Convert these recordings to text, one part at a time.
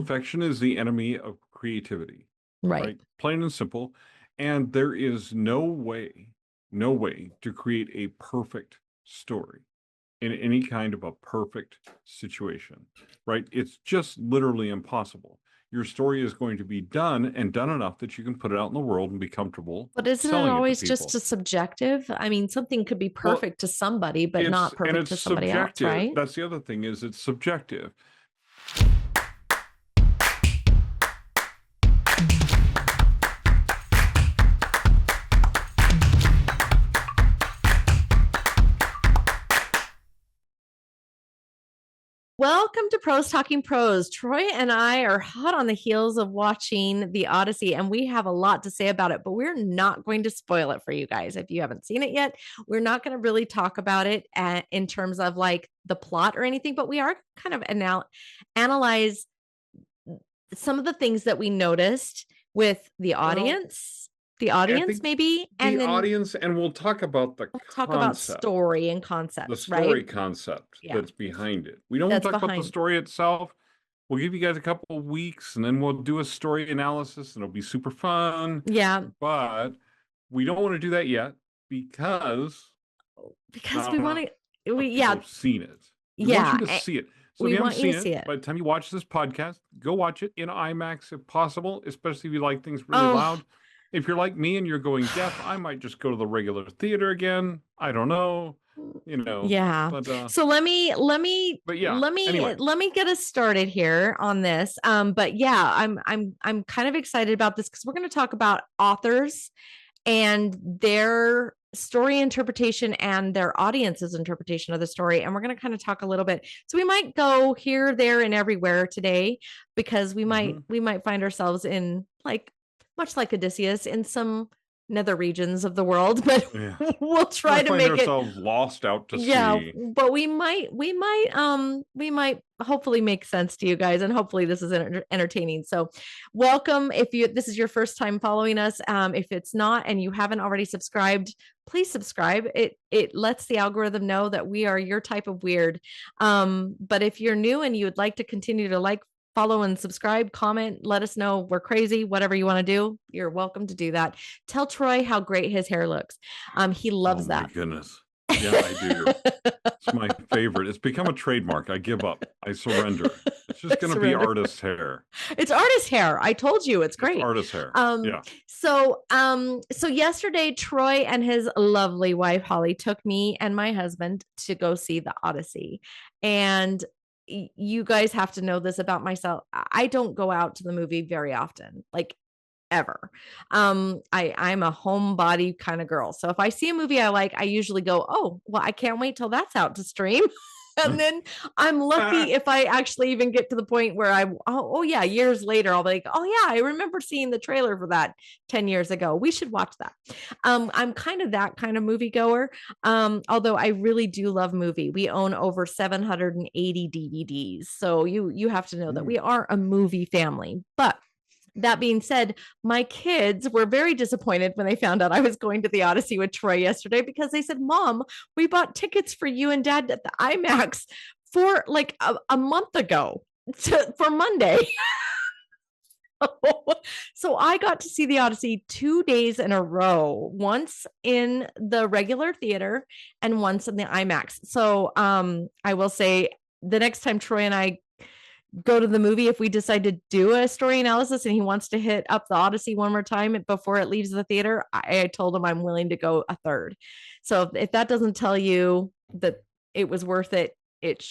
Perfection is the enemy of creativity, Right. right? Plain and simple. And there is no way to create a perfect story in any kind of a perfect situation, right? It's just literally impossible. Your story is going to be done and done enough that you can put it out in the world and be comfortable But isn't it selling it to always just people. a subjective? I mean, something could be Well, perfect to somebody, but not perfect it's to somebody else, subjective. right? That's the other thing is it's subjective. Welcome to Pros Talking Prose. Troy and I are hot on the heels of watching the Odyssey, and we have a lot to say about it, but we're not going to spoil it for you guys. If you haven't seen it yet, we're not going to really talk about it in terms of like the plot or anything, but we are kind of analyze some of the things that we noticed with the Well, I audience think maybe, the and then audience, and we'll talk about the we'll talk about concept, story and the concepts, right? story concept Yeah, that's behind it. We don't want that's to talk about the behind. story itself. We'll give you guys a couple of weeks and then we'll do a story analysis and it'll be super fun. Yeah, But we don't want to do that yet because because not we want enough to, people have seen it. We want yeah, you to see it. So if we you haven't want you seen to see it, it. by the time you watch this podcast, go watch it in IMAX if possible, especially if you like things really Oh, loud. If you're like me and you're going deaf, I might just go to the regular theater again. I don't know, yeah. but So yeah. Anyway, let me get us started here on this. But yeah, I'm kind of excited about this because we're going to talk about authors and their story interpretation and their audience's interpretation of the story. And we're going to kind of talk a little bit. So we might go here, there, and everywhere today because we might find ourselves in like much like Odysseus in some nether regions of the world, but yeah, we'll we try might to find make it. ourselves lost out to Yeah, sea. but we might hopefully make sense to you guys, and hopefully this is entertaining. So welcome. If you this is your first time following us, if it's not and you haven't already subscribed, please subscribe. It lets the algorithm know that we are your type of weird. But if you're new and you would like to continue to like, follow, and subscribe, comment, let us know we're crazy, whatever you want to do, you're welcome to do that. Tell Troy how great his hair looks. He Oh loves my that. goodness. Yeah, I do. It's my favorite. It's become a trademark. I give up. I surrender. It's just going to be Surrender. artist hair. It's artist hair. I told you it's It's great. artist hair. Yeah. So yesterday Troy and his lovely wife Holly took me and my husband to go see the Odyssey. And you guys have to know this about myself. I don't go out to the movie very often. Like ever. I'm a homebody kind of girl. So if I see a movie I like, I usually go, oh, well, I can't wait till that's out to stream. And then I'm lucky if I actually even get to the point where oh yeah, years later, I'll be like, oh yeah, I remember seeing the trailer for that 10 years ago. We should watch that. I'm kind of that kind of movie goer. Although I really do love movie. We own over 780 DVDs. So you have to know that we are a movie family. But that being said, my kids were very disappointed when they found out I was going to the Odyssey with Troy yesterday because they said, Mom, we bought tickets for you and Dad at the IMAX for like a month ago for Monday. So I got to see the Odyssey 2 days in a row, once in the regular theater and once in the IMAX. So I will say the next time Troy and I go to the movie, if we decide to do a story analysis and he wants to hit up the Odyssey one more time before it leaves the theater, I told him I'm willing to go a third. So if that doesn't tell you that it was worth it, it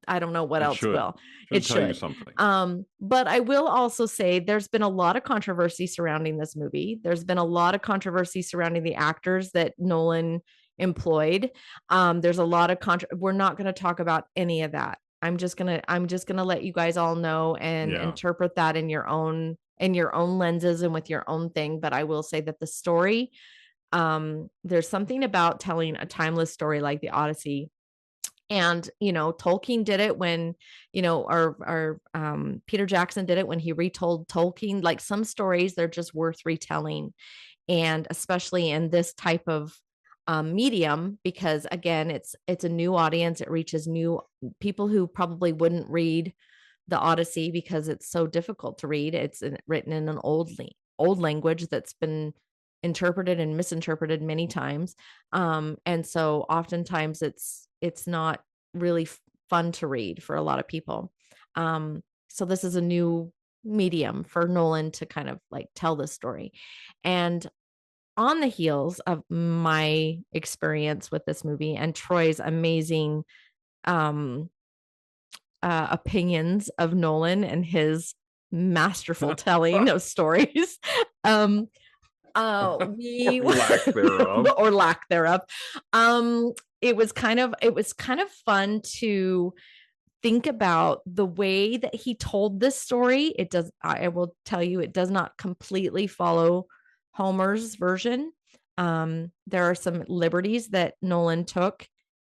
I don't know what It else should. will. Should It tell you should. something. But I will also say there's been a lot of controversy surrounding this movie. There's been a lot of controversy surrounding the actors that Nolan employed. There's a lot of we're not going to talk about any of that. I'm just gonna let you guys all know and interpret that in your own lenses and with your own thing. But I will say that the story, there's something about telling a timeless story like the Odyssey. And Tolkien did it when our Peter Jackson did it when he retold Tolkien. Like some stories, they're just worth retelling, and especially in this type of medium, because again, it's a new audience. It reaches new people who probably wouldn't read the Odyssey because it's so difficult to read. It's written in an old language that's been interpreted and misinterpreted many times. And so oftentimes it's not really fun to read for a lot of people. So this is a new medium for Nolan to kind of like tell this story. And on the heels of my experience with this movie and Troy's amazing opinions of Nolan and his masterful telling of stories, we Or lack thereof. or lack thereof. It was kind of fun to think about the way that he told this story. I will tell you, it does not completely follow Homer's version. There are some liberties that Nolan took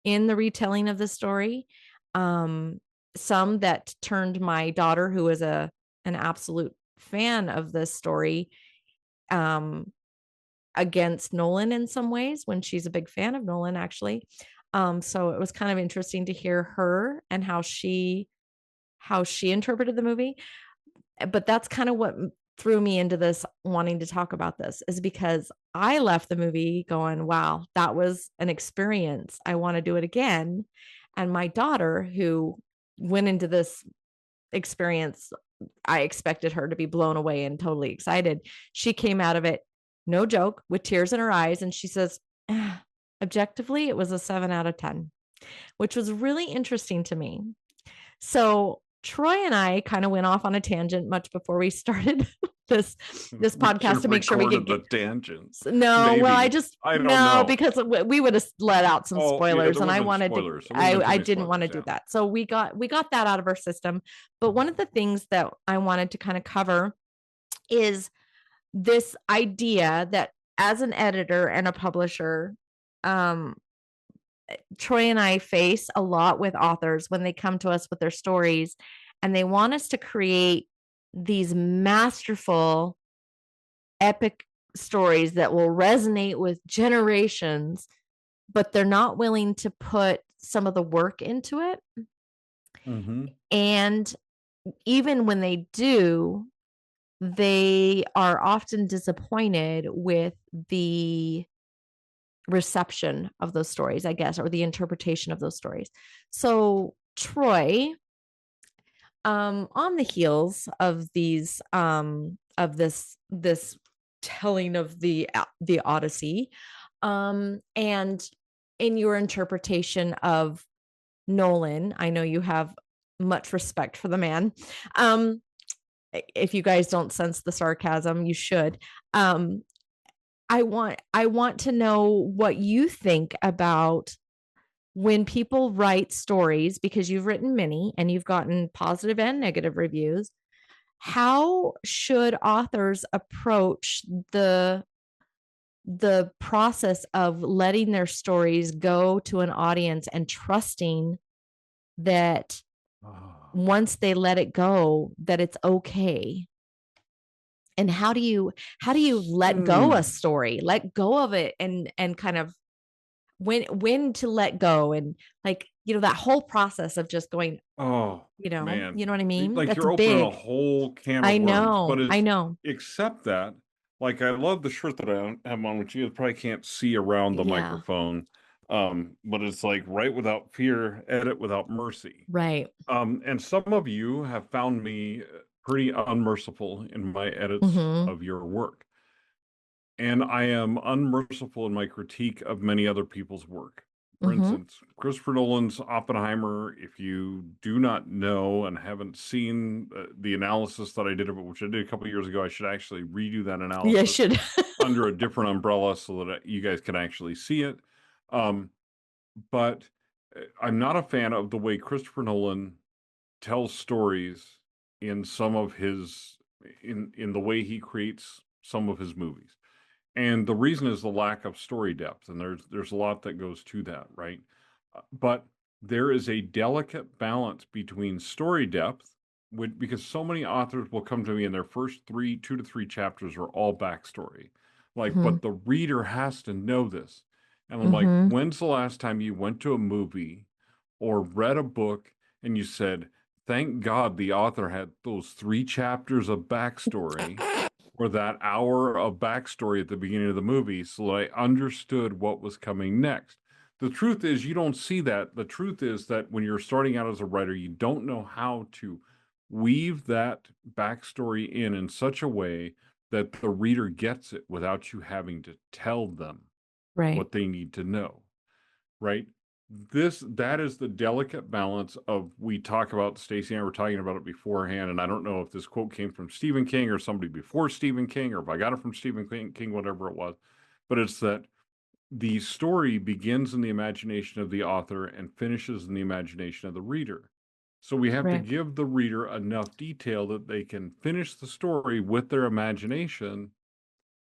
in the retelling of the story. Some that turned my daughter, who is an absolute fan of this story, against Nolan in some ways, when she's a big fan of Nolan, actually. So it was kind of interesting to hear her and how she interpreted the movie. But that's kind of what threw me into this, wanting to talk about this, is because I left the movie going, wow, that was an experience. I want to do it again. And my daughter, who went into this experience, I expected her to be blown away and totally excited. She came out of it, no joke, with tears in her eyes. And she says, objectively, it was a 7 out of 10, which was really interesting to me. So Troy and I kind of went off on a tangent much before we started this podcast to make sure we could get the tangents. No, Maybe. well, I don't know, because we would have let out some spoilers, and I wanted spoilers. to. I didn't want to do that, so we got that out of our system. But one of the things that I wanted to kind of cover is this idea that as an editor and a publisher, Troy and I face a lot with authors when they come to us with their stories and they want us to create these masterful, epic stories that will resonate with generations, but they're not willing to put some of the work into it. Mm-hmm. And even when they do, they are often disappointed with the reception of those stories, I guess, or the interpretation of those stories. So Troy, on the heels of these of this telling of the Odyssey, and in your interpretation of Nolan, I know you have much respect for the man. If you guys don't sense the sarcasm, you should. I want to know what you think about when people write stories, because you've written many and you've gotten positive and negative reviews. How should authors approach the process of letting their stories go to an audience and trusting that once they let it go, that it's okay? And how do you let go a story, let go of it, and kind of when to let go, and like, that whole process of just going, man, you know what I mean? Like, that's you're opening a whole can of worms. But I know. Except that, like, I love the shirt that I have on, which you probably can't see around the microphone. But it's like, write without fear, edit without mercy. Right. And some of you have found me pretty unmerciful in my edits of your work. And I am unmerciful in my critique of many other people's work. For instance, Christopher Nolan's Oppenheimer, if you do not know and haven't seen the analysis that I did of it, which I did a couple of years ago, I should actually redo that analysis. Yeah, should. Under a different umbrella so that you guys can actually see it. But I'm not a fan of the way Christopher Nolan tells stories in some of his, in the way he creates some of his movies. And the reason is the lack of story depth. And there's a lot that goes to that, right? But there is a delicate balance between story depth, because so many authors will come to me and their first 2 to 3 chapters are all backstory. Like, but the reader has to know this. And I'm like, when's the last time you went to a movie or read a book and you said, thank God the author had those 3 chapters of backstory or that hour of backstory at the beginning of the movie so I understood what was coming next. The truth is, you don't see that. The truth is that when you're starting out as a writer, you don't know how to weave that backstory in such a way that the reader gets it without you having to tell them Right. what they need to know, right? That is the delicate balance of, we talk about, Stacey and I were talking about it beforehand, and I don't know if this quote came from Stephen King or somebody before Stephen King, or if I got it from Stephen King, whatever it was, but it's that the story begins in the imagination of the author and finishes in the imagination of the reader. So we have to Right. give the reader enough detail that they can finish the story with their imagination,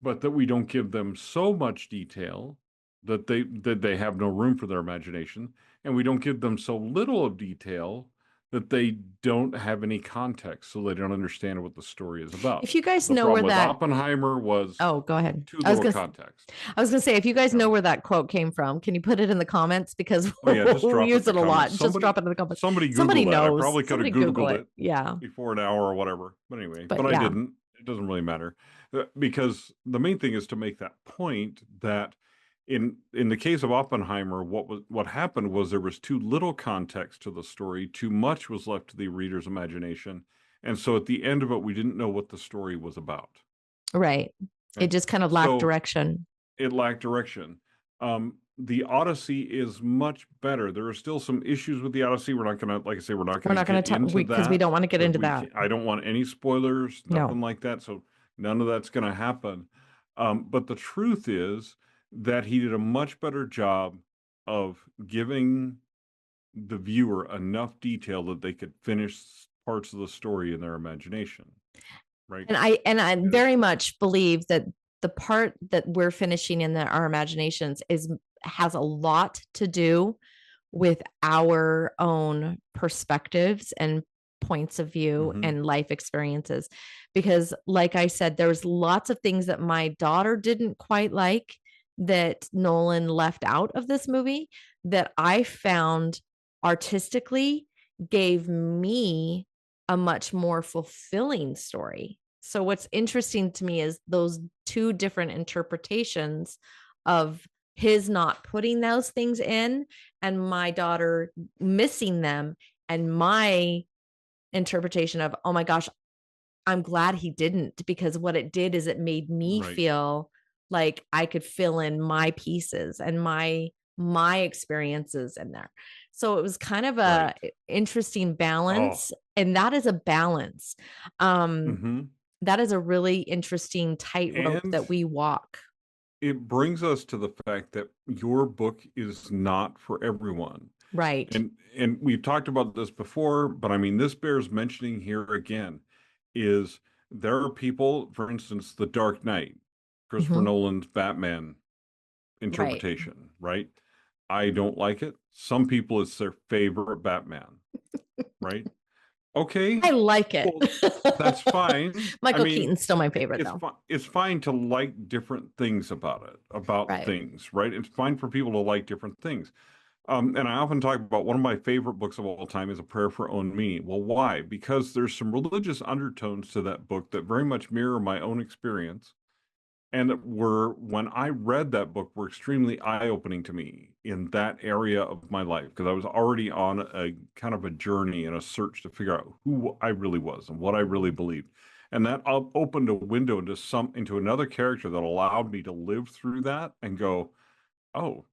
but that we don't give them so much detail that they have no room for their imagination, and we don't give them so little of detail that they don't have any context, so they don't understand what the story is about. If you guys The know where problem with that, Oppenheimer was oh, go ahead. too little context. I was gonna say, if you guys So, know where that quote came from, can you put it in the comments, because oh yeah, just we drop it in use the it a lot. comments. Just drop it in the comments. Somebody Somebody Google that. I knows. probably could have Somebody Google Googled it. it Yeah. before an hour or whatever. But anyway, But I yeah. didn't. It doesn't really matter, because the main thing is to make that point that in the case of Oppenheimer, what happened was there was too little context to the story, too much was left to the reader's imagination, and so at the end of it, we didn't know what the story was about. Right. It Okay? just kind of lacked So direction. it lacked direction. The Odyssey is much better. There are still some issues with the Odyssey. We're not going to, like I say, we're not We're going not to going get to talk into because we that don't want to get because into that. I don't want any spoilers, No. nothing like that. So none of that's going to happen. But the truth is that he did a much better job of giving the viewer enough detail that they could finish parts of the story in their imagination. Right. And I very much believe that the part that we're finishing in our imaginations has a lot to do with our own perspectives and points of view and life experiences. Because, like I said, there's lots of things that my daughter didn't quite like that Nolan left out of this movie that I found artistically gave me a much more fulfilling story. So what's interesting to me is those two different interpretations of his not putting those things in and my daughter missing them, and my interpretation of, oh my gosh, I'm glad he didn't, because what it did is it made me feel like I could fill in my pieces and my experiences in there. So it was kind of a interesting balance. And that is a balance. That is a really interesting tightrope that we walk. It brings us to the fact that your book is not for everyone. Right. And we've talked about this before, but I mean, this bears mentioning here again, is there are people, for instance, The Dark Knight, Christopher Nolan's Batman interpretation, right? I don't like it. Some people, it's their favorite Batman, right? Okay. I like it. Well, that's fine. Michael Keaton's still my favorite, though. It's fine to like different things about things, right? It's fine for people to like different things. And I often talk about one of my favorite books of all time is A Prayer for Own Meaning. Well, why? Because there's some religious undertones to that book that very much mirror my own experience, and when I read that book, were extremely eye-opening to me in that area of my life, because I was already on a kind of a journey and a search to figure out who I really was and what I really believed. And that opened a window into another character that allowed me to live through that and go, oh,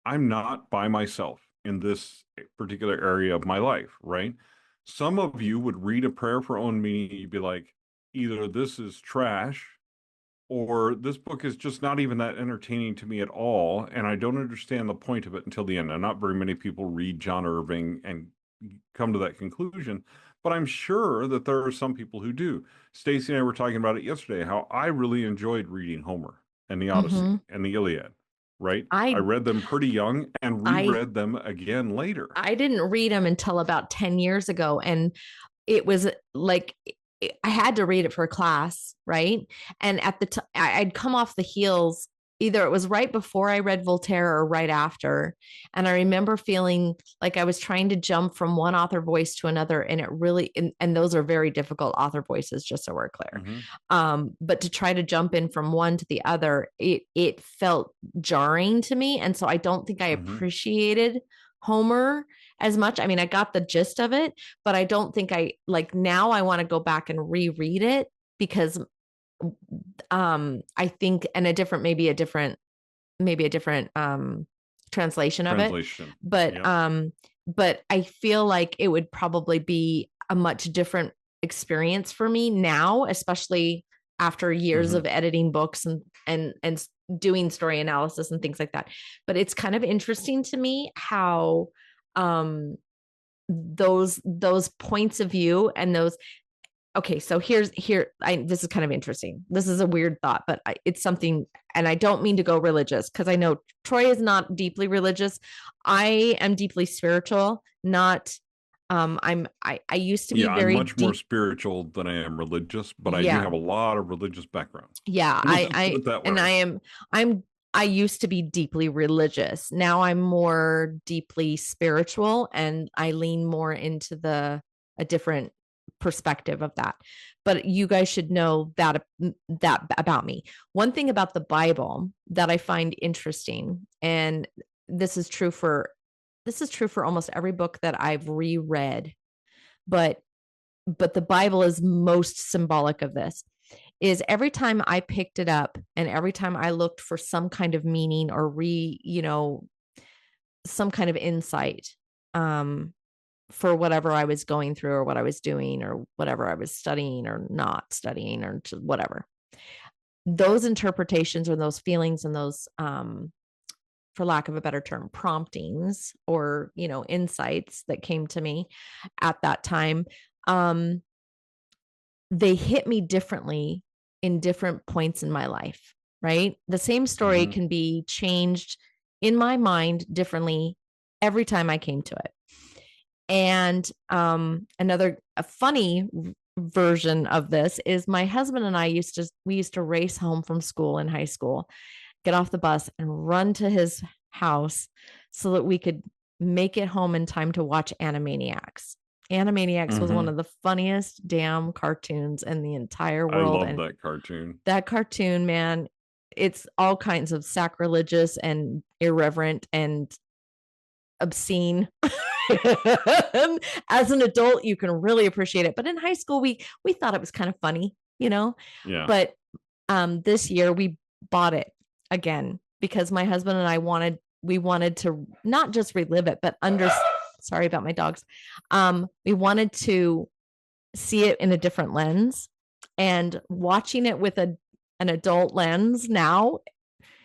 I'm not by myself in this particular area of my life, right? Some of you would read A Prayer for Own Meaning, you'd be like, either this is trash, or this book is just not even that entertaining to me at all, and I don't understand the point of it until the end. And not very many people read John Irving and come to that conclusion, but I'm sure that there are some people who do. Stacey and I were talking about it yesterday, how I really enjoyed reading Homer and the Odyssey and the Iliad, right? I read them pretty young and reread them again later. I didn't read them until about 10 years ago, and it was like I had to read it for a class, right? And at the time, I'd come off the heels. either it was right before I read Voltaire or right after. And I remember feeling like I was trying to jump from one author voice to another. And it really, and those are very difficult author voices, just so we're clear. But to try to jump in from one to the other, it felt jarring to me. And so I don't think I appreciated Homer as much. I mean, I got the gist of it, but I don't think now I want to go back and reread it because I think, and maybe a different translation of it, but I feel like it would probably be a much different experience for me now, especially after years of editing books and doing story analysis and things like that. But it's kind of interesting to me how those points of view and those. Okay, so this is kind of interesting. This is a weird thought, but it's something, and I don't mean to go religious because I know Troy is not deeply religious. I am deeply spiritual, not I used to be very I'm much more spiritual than I am religious, but I do have a lot of religious background. Yeah, I used to be deeply religious. Now I'm more deeply spiritual, and I lean more into a different perspective of that. But you guys should know that about me. One thing about the Bible that I find interesting, and this is true for almost every book that I've reread, but the Bible is most symbolic of this, is every time I picked it up and every time I looked for some kind of meaning or some kind of insight, for whatever I was going through or what I was doing or whatever I was studying or not studying or whatever, those interpretations or those feelings and those, for lack of a better term, promptings or, insights that came to me at that time, they hit me differently in different points in my life, right? The same story can be changed in my mind differently every time I came to it. And a funny version of this is my husband and I used to race home from school in high school, get off the bus and run to his house so that we could make it home in time to watch Animaniacs. Animaniacs was one of the funniest damn cartoons in the entire world. I love that cartoon. That cartoon, man, it's all kinds of sacrilegious and irreverent and obscene. As an adult, you can really appreciate it. But in high school, we thought it was kind of funny, Yeah. But this year we bought it again because my husband and I wanted to not just relive it, but sorry about my dogs. We wanted to see it in a different lens, and watching it with an adult lens now,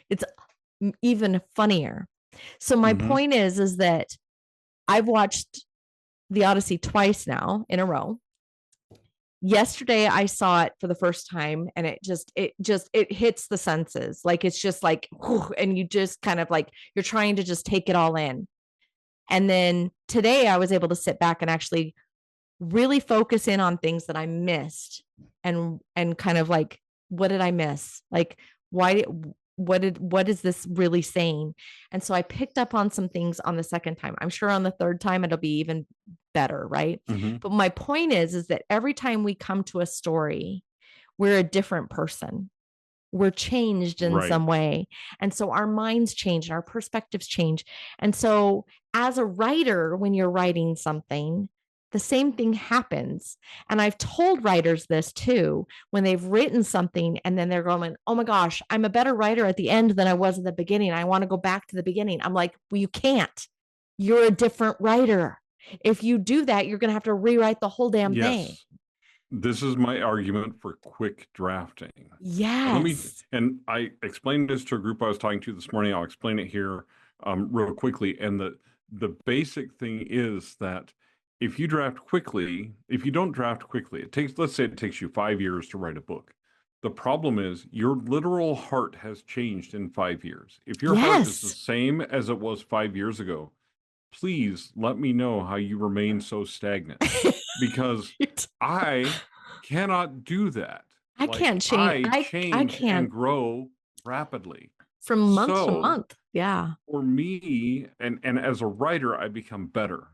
it's even funnier. So my point is that I've watched the Odyssey twice now in a row. Yesterday I saw it for the first time, and it hits the senses. Like, it's just like, whew, and you just kind of like, you're trying to just take it all in. And then today I was able to sit back and actually really focus in on things that I missed and kind of like, what did I miss? Like, what is this really saying? And so I picked up on some things on the second time. I'm sure on the third time it'll be even better, right? But my point is that every time we come to a story, we're a different person. We're changed in some way. And so our minds change and our perspectives change. And so as a writer, when you're writing something, the same thing happens. And I've told writers this too, when they've written something and then they're going, oh my gosh, I'm a better writer at the end than I was at the beginning. I want to go back to the beginning. I'm like, well, you can't. You're a different writer. If you do that, you're going to have to rewrite the whole damn thing. This is my argument for quick drafting. Yes. And I explained this to a group I was talking to this morning. I'll explain it here real quickly. And the basic thing is that if you don't draft quickly, let's say it takes you 5 years to write a book. The problem is your literal heart has changed in 5 years. If your heart is the same as it was 5 years ago, please let me know how you remain so stagnant, because I cannot do that. I can't change. I change and grow rapidly. from month to So month. Yeah. for me, and as a writer, I become better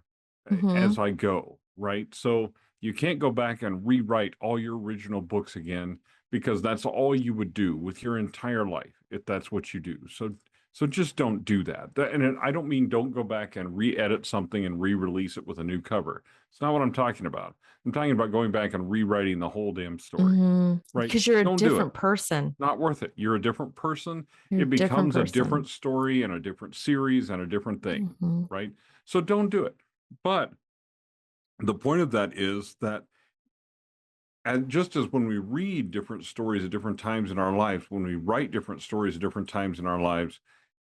Mm-hmm. as I go, right? So you can't go back and rewrite all your original books again because that's all you would do with your entire life if that's what you do. So just don't do that. And I don't mean don't go back and re-edit something and re-release it with a new cover. It's not what I'm talking about. I'm talking about going back and rewriting the whole damn story, Mm-hmm. right? Because you're a Don't do it. different person. Not worth it. You're a different person. You're a It different becomes a person. different story and a different series and a different thing, Mm-hmm. right? So don't do it. But the point of that is that, and just as when we read different stories at different times in our lives, when we write different stories at different times in our lives,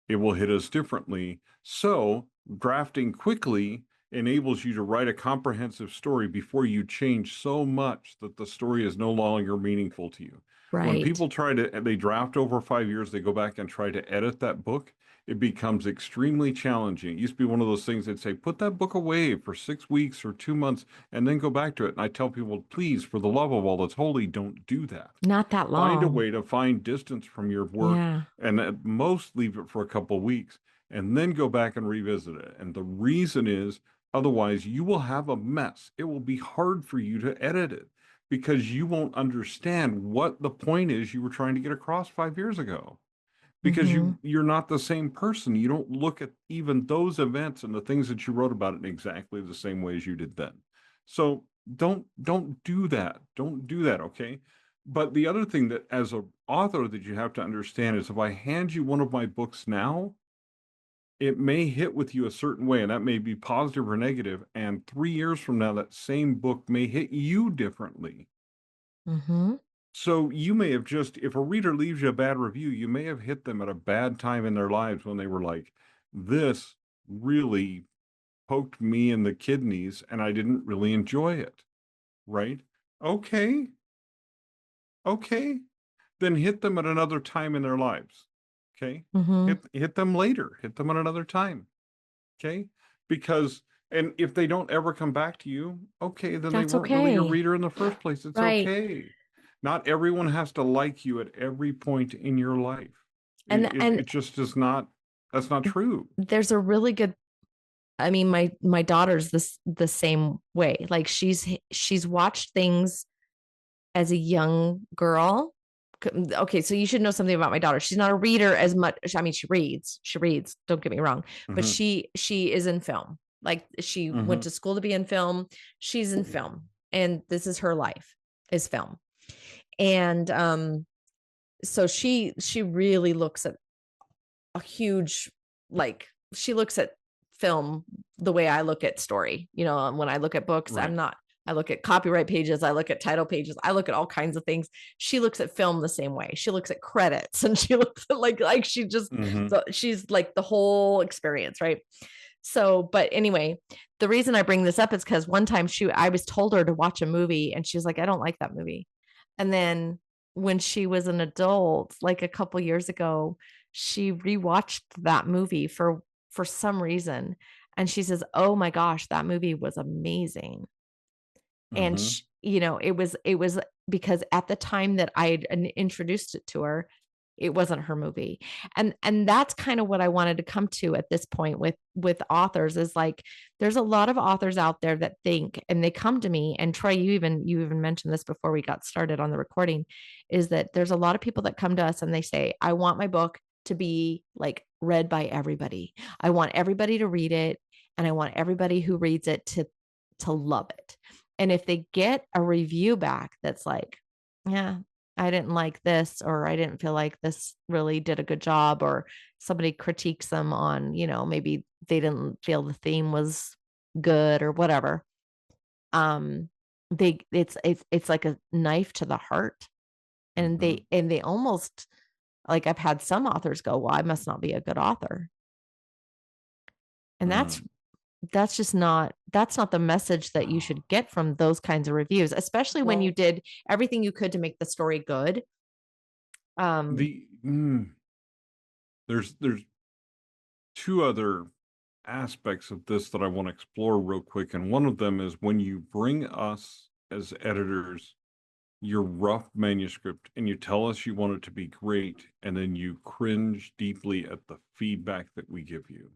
it will hit us differently. So drafting quickly enables you to write a comprehensive story before you change so much that the story is no longer meaningful to you. When Right. people they draft over 5 years, they go back and try to edit that book, it becomes extremely challenging. It used to be one of those things they'd say, put that book away for 6 weeks or 2 months and then go back to it. And I tell people, please, for the love of all that's holy, don't do that. Not that Find a long. way to find distance from your work Yeah. and at most leave it for a couple of weeks and then go back and revisit it. And the reason is otherwise you will have a mess. It will be hard for you to edit it because you won't understand what the point is you were trying to get across 5 years ago because Mm-hmm. you're not the same person. You don't look at even those events and the things that you wrote about it in exactly the same way as you did then. So don't do that. Don't do that, okay? But the other thing that as an author that you have to understand is if I hand you one of my books now, it may hit with you a certain way, and that may be positive or negative. And 3 years from now, that same book may hit you differently. Mm-hmm. So you may have just, if a reader leaves you a bad review, you may have hit them at a bad time in their lives when they were like, this really poked me in the kidneys and I didn't really enjoy it. Right? Okay. Okay. Then hit them at another time in their lives. Okay. Mm-hmm. Hit them later. Hit them at another time. Okay. Because and if they don't ever come back to you, okay, then they That's weren't really your okay. reader in the first place. It's Right. okay. Not everyone has to like you at every point in your life. And It just is not, that's not true. there's a really good, I mean, my daughter's the same way. Like she's watched things as a young girl. Okay, so you should know something about my daughter. She's not a reader as much. I mean, she reads, don't get me wrong, but Hmm. she is in film. Like she went Hmm. to school to be in film. She's in film, and this is her life, is film. And so she really looks at a huge, like, she looks at film the way I look at story. When I look at books, Right. I look at copyright pages, I look at title pages, I look at all kinds of things. She looks at film the same way. She looks at credits and she looks at like she just, Hmm. so she's like the whole experience, right? So, but anyway, the reason I bring this up is because one time I was told her to watch a movie and she was like, I don't like that movie. And then when she was an adult, like a couple years ago, she rewatched that movie for some reason, and she says, "Oh my gosh, that movie was amazing." And Hmm. it was because at the time that I had introduced it to her, it wasn't her movie. And that's kind of what I wanted to come to at this point with authors, is like there's a lot of authors out there that think, and they come to me, and Troy, you even mentioned this before we got started on the recording, is that there's a lot of people that come to us and they say, I want my book to be like read by everybody. I want everybody to read it, and I want everybody who reads it to love it. And if they get a review back that's like, yeah, I didn't like this, or I didn't feel like this really did a good job, or somebody critiques them on, maybe they didn't feel the theme was good or whatever. Um, it's like a knife to the heart. And Hmm. they almost, like, I've had some authors go, well, I must not be a good author. And Hmm. that's not the message that you should get from those kinds of reviews, especially when you Well, did everything you could to make the story good. um the there's two other aspects of this that I want to explore real quick. And one of them is when you bring us as editors your rough manuscript and you tell us you want it to be great, and then you cringe deeply at the feedback that we give you.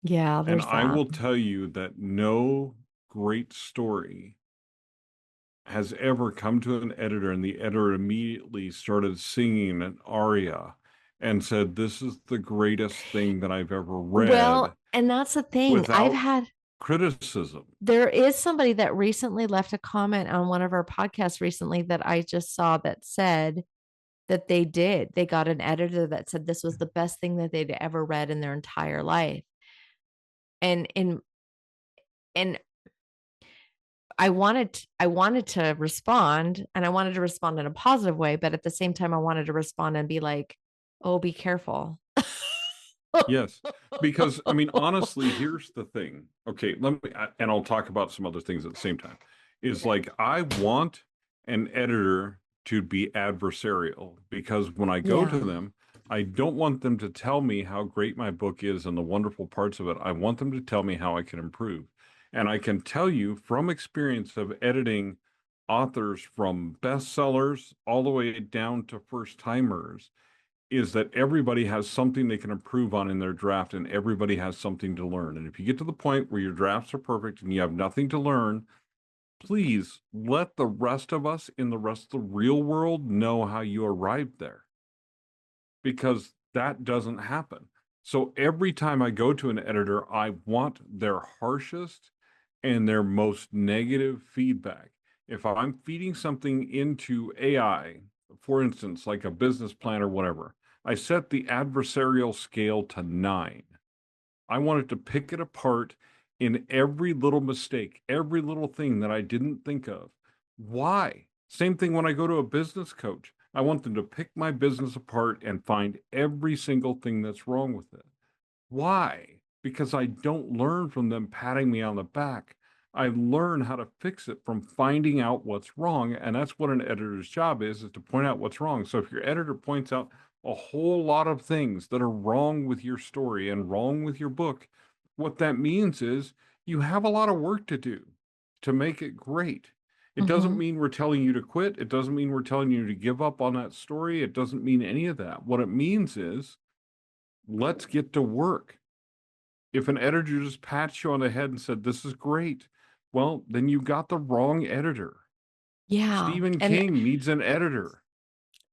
Yeah, And there's I that. will tell you that no great story has ever come to an editor and the editor immediately started singing an aria and said, "This is the greatest thing that I've ever read," Well, and that's the thing. without criticism. There is somebody that recently left a comment on one of our podcasts recently that I just saw that said that they got an editor that said this was the best thing that they'd ever read in their entire life. And I wanted to respond, and I wanted to respond in a positive way, but at the same time I wanted to respond and be like, "Oh, be careful." Yes, because I mean, honestly, here's the thing. Okay, and I'll talk about some other things at the same time. Is Okay. like I want an editor to be adversarial because when I go to Yeah. them, I don't want them to tell me how great my book is and the wonderful parts of it. I want them to tell me how I can improve. And I can tell you from experience of editing authors from bestsellers all the way down to first timers is that everybody has something they can improve on in their draft and everybody has something to learn. And if you get to the point where your drafts are perfect and you have nothing to learn, please let the rest of us in the rest of the real world know how you arrived there, because that doesn't happen. So every time I go to an editor, I want their harshest and their most negative feedback. If I'm feeding something into AI, for instance, like a business plan or whatever, I set the adversarial scale to 9. I want it to pick it apart in every little mistake, every little thing that I didn't think of. Why? Same thing when I go to a business coach. I want them to pick my business apart and find every single thing that's wrong with it. Why? Because I don't learn from them patting me on the back. I learn how to fix it from finding out what's wrong. And that's what an editor's job is to point out what's wrong. So if your editor points out a whole lot of things that are wrong with your story and wrong with your book, what that means is you have a lot of work to do to make it great. It doesn't Mhm. mean we're telling you to quit. It doesn't mean we're telling you to give up on that story. It doesn't mean any of that. What it means is let's get to work. If an editor just pats you on the head and said, "This is great," well, then you got the wrong editor. Yeah. Stephen And King needs an editor.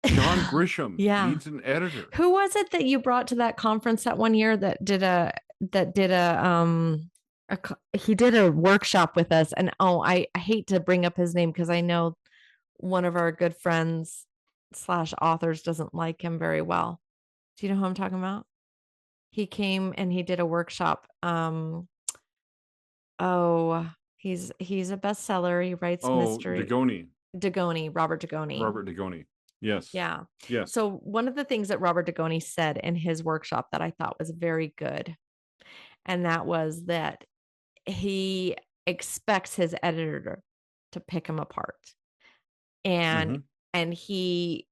John Grisham yeah. needs an editor. Who was it that you brought to that conference that one year that did he did a workshop with us, and oh, I hate to bring up his name because I know one of our good friends slash authors doesn't like him very well. Do you know who I'm talking about? He came and he did a workshop. Oh, he's a bestseller. He writes Oh, mystery. Degoni, Robert Degoni. Robert Degoni. Yes. Yeah. Yes. So one of the things that Robert Degoni said in his workshop that I thought was very good, and that was that he expects his editor to pick him apart. And Mm-hmm. and he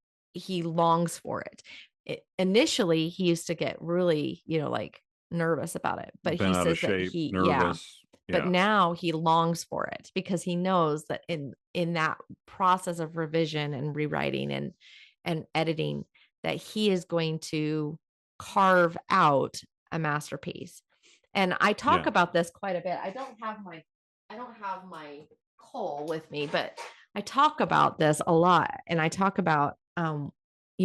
longs for it. Initially, he used to get really, like nervous about it, but he Been out of says that shape, yeah, nervous. but Yeah. now he longs for it because he knows that in that process of revision and rewriting and editing, that he is going to carve out a masterpiece. And I talk Yeah. about this quite a bit. I don't have my Cole with me, but I talk about this a lot, and I talk about and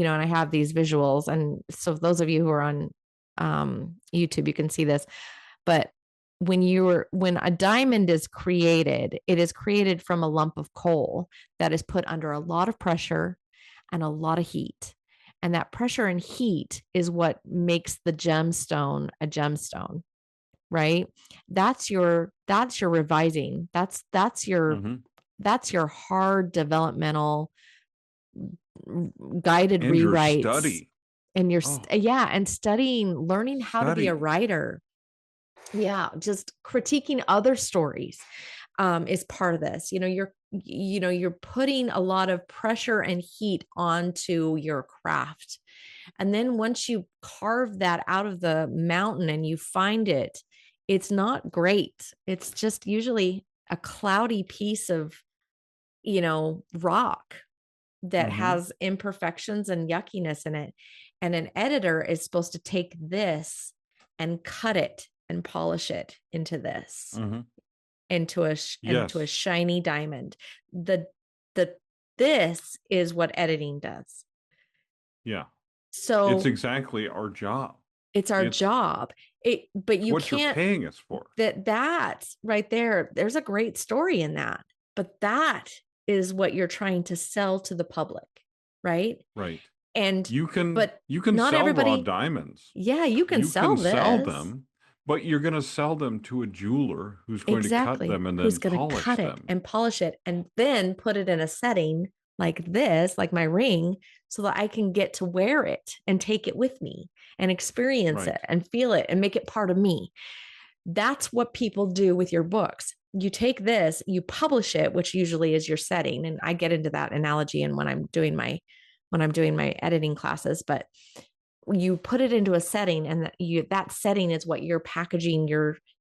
I have these visuals, and so those of you who are on YouTube, you can see this. But when a diamond is created, it is created from a lump of coal that is put under a lot of pressure and a lot of heat. And that pressure and heat is what makes the gemstone a gemstone, right? That's your revising. Mm-hmm. That's your hard developmental guided And your rewrites, study. and Oh, and studying, learning how to be a study. writer. Yeah, just critiquing other stories is part of this. You're putting a lot of pressure and heat onto your craft. And then once you carve that out of the mountain and you find it, it's not great. It's just usually a cloudy piece of, rock. that Mm-hmm. has imperfections and yuckiness in it. And an editor is supposed to take this and cut it and polish it into this, Mm-hmm. into a Yes. shiny diamond. The this is what editing does. Yeah. It's So exactly our job. it's our It's job. But it's you what you're can't, paying us for. that right there, there's a great story in that. But that is what you're trying to sell to the public, right? Right. And You can but you can not sell raw everybody, diamonds. yeah, you can You sell can sell this. them, but you're going to sell them to a jeweler who's going to cut Exactly. them and Who's then going to polish cut it them. and polish it and then put it in a setting like this, like my ring, so that I can get to wear it and take it with me and experience Right. it and feel it and make it part of me. That's what people do with your books. You take this, you publish it, which usually is your setting. And I get into that analogy and when I'm doing my editing classes, but you put it into a setting and that setting is what you're packaging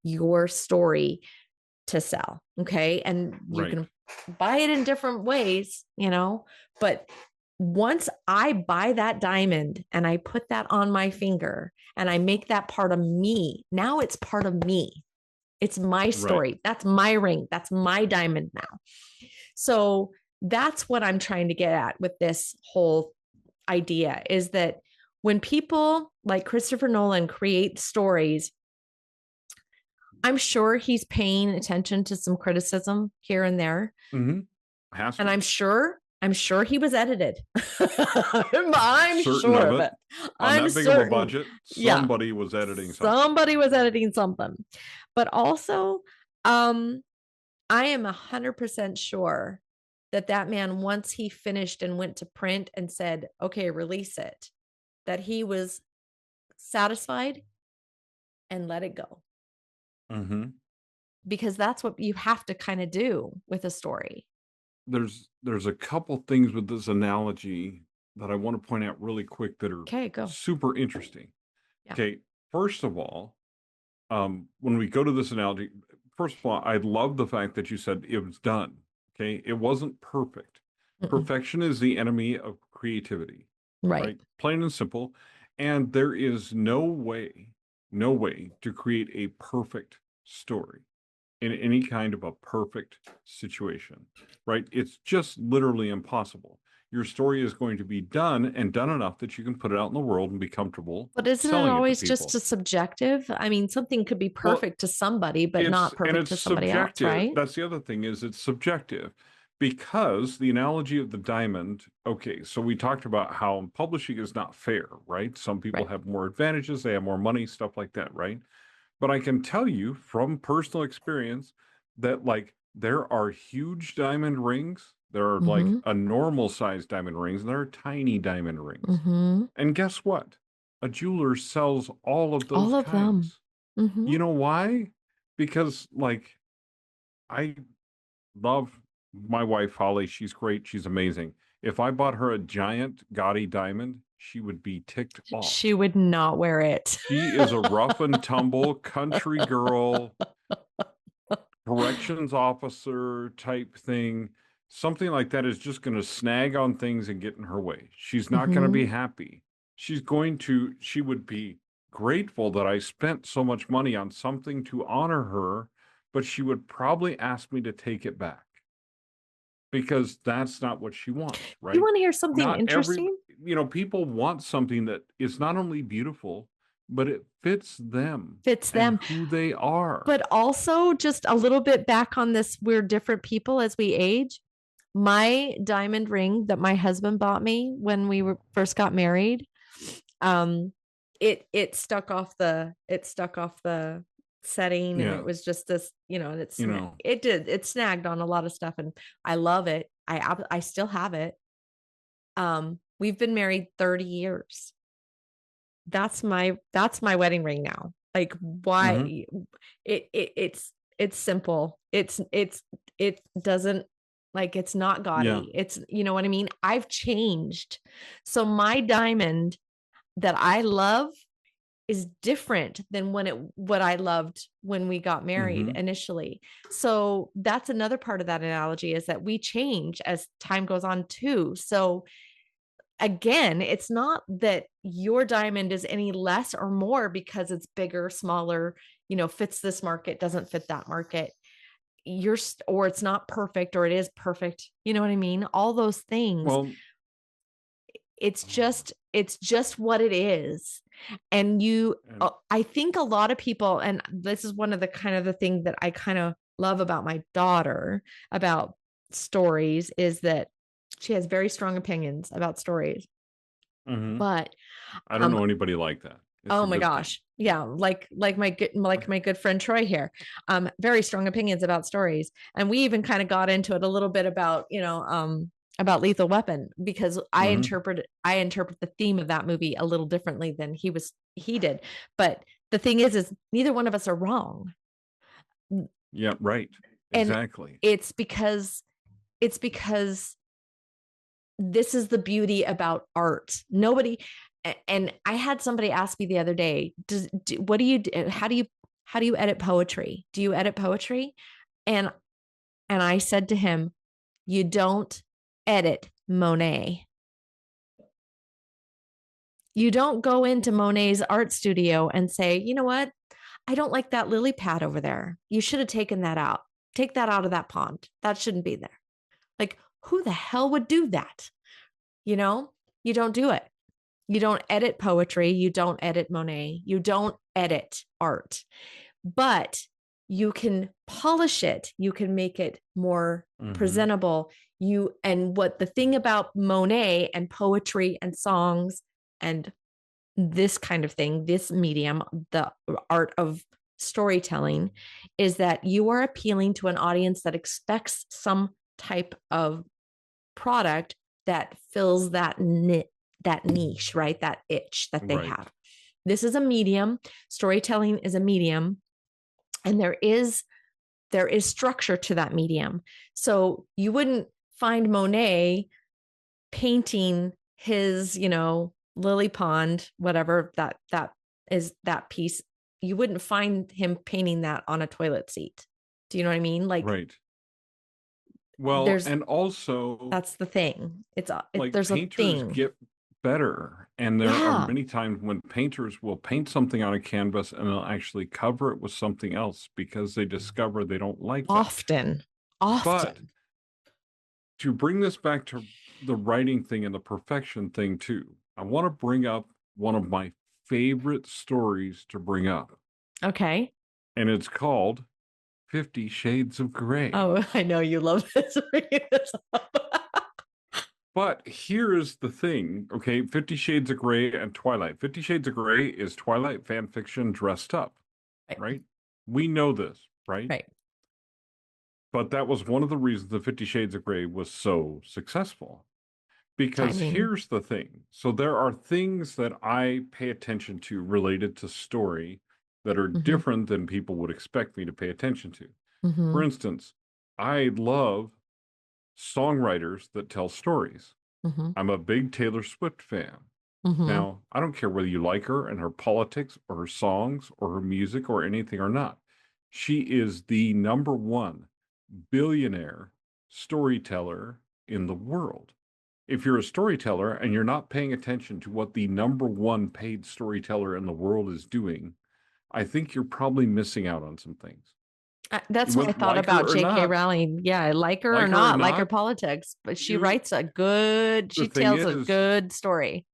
your story to sell. Okay. And you Right. can buy it in different ways, but once I buy that diamond and I put that on my finger and I make that part of me, now it's part of me. It's my Right. story. That's my ring. That's my diamond now. So that's what I'm trying to get at with this whole idea is that when people like Christopher Nolan create stories, I'm sure he's paying attention to some criticism here and there. Mm-hmm. Has And to. I'm sure he was edited. I'm Certain sure of of it. it. On I'm that big of a certain. budget, Yeah. somebody was editing something. Somebody was editing something. But also, I am 100% sure that man, once he finished and went to print and said, okay, release it, that he was satisfied and let it go. Mm-hmm. Because that's what you have to kind of do with a story. There's a couple things with this analogy that I want to point out really quick that are Okay, go. super interesting. Yeah. Okay, first of all, when we go to this analogy, first of all, I love the fact that you said it was done. Okay, it wasn't perfect. Mm-mm. Perfection is the enemy of creativity, Right. Plain and simple. And there is no way to create a perfect story in any kind of a perfect situation, right? It's just literally impossible. Your story is going to be done and done enough that you can put it out in the world and be comfortable But isn't it selling it to always just people. a subjective? I mean, something could be Well, perfect to somebody, but not perfect it's to somebody else, subjective. right? That's the other thing is it's subjective because the analogy of the diamond. Okay, so we talked about how publishing is not fair, right? Some people Right. have more advantages, they have more money, stuff like that, right? But I can tell you from personal experience that like there are huge diamond rings, there are like Mm-hmm. a normal sized diamond rings, and there are tiny diamond rings. Mm-hmm. And guess what? A jeweler sells all of those All of them. kinds. Mm-hmm. You know why? Because like I love my wife Holly. She's great. She's amazing. If I bought her a giant gaudy diamond, she would be ticked off. She would not wear it. She is a rough and tumble country girl, corrections officer type thing. Something like that is just going to snag on things and get in her way. She's not going to be Mm-hmm. happy. She would be grateful that I spent so much money on something to honor her, but she would probably ask me to take it back because that's not what she wants, You right? want to hear something Not every, interesting? people want something that is not only beautiful, but it fits them Fits and them. who they are. But also, just a little bit back on this, we're different people as we age. My diamond ring that my husband bought me when we first got married, it stuck off the setting, and Yeah, it was just this, and you know, it snagged on a lot of stuff, and I love it. I still have it. We've been married 30 years. That's my wedding ring now. Like, why? It's simple. It doesn't, like, it's not yeah, gaudy. It's, you know what I mean? I've changed. So my diamond that I love is different than what I loved when we got married initially. So that's another part of that analogy, is that we change as time goes on too. So again, it's not that your diamond is any less or more because it's bigger, smaller, fits this market, doesn't fit that market. Or it's not perfect, or it is perfect. You know what I mean? All those things. Well, it's just what it is. And I think a lot of people, and this is one of the kind of the thing that I kind of love about my daughter about stories, is that she has very strong opinions about stories. But I don't know anybody like that. It's oh my gosh. Thing. Yeah. Like my good friend Troy here. Very strong opinions about stories. And we even kind of got into it a little bit about, about Lethal Weapon, because I interpret the theme of that movie a little differently than he did. But the thing is neither one of us are wrong. Yeah, right. Exactly. And it's because this is the beauty about art. And I had somebody ask me the other day, what do you do? How do you edit poetry? Do you edit poetry? And I said to him, you don't edit Monet. You don't go into Monet's art studio and say, you know what? I don't like that lily pad over there. You should have taken that out. Take that out of that pond. That shouldn't be there. Like, who the hell would do that? You don't do it. You don't edit poetry. You don't edit Monet. You don't edit art, but you can polish it. You can make it more presentable. And what the thing about Monet and poetry and songs and this kind of thing, this medium, the art of storytelling, is that you are appealing to an audience that expects some type of product that fills that niche, right? That itch that they have. This is a medium. Storytelling is a medium, and there is structure to that medium. So you wouldn't find Monet painting his, lily pond, whatever that is, that piece. You wouldn't find him painting that on a toilet seat. Do you know what I mean? Like, right. Well, and also that's the thing. Like there's painters a thing. get better, and there are many times when painters will paint something on a canvas and they'll actually cover it with something else because they discover they don't like that. Often. But to bring this back to the writing thing and the perfection thing too, I want to bring up one of my favorite stories to bring up. Okay. And it's called 50 Shades of Grey. Oh, I know you love this. But here is the thing, okay? 50 Shades of Grey and Twilight. 50 Shades of Grey is Twilight fan fiction dressed up, right? We know this, right? Right. But that was one of the reasons the 50 Shades of Grey was so successful. Because here's the thing. So there are things that I pay attention to related to story that are different than people would expect me to pay attention to. For instance, I love songwriters that tell stories. I'm a big Taylor Swift fan. Now, I don't care whether you like her and her politics or her songs or her music or anything or not. She is the #1 billionaire storyteller in the world. If you're a storyteller and you're not paying attention to what the #1 paid storyteller in the world is doing, I think you're probably missing out on some things. That's what I thought about J.K. Rowling. Yeah, like her or not, like her politics, but she writes she tells a good story.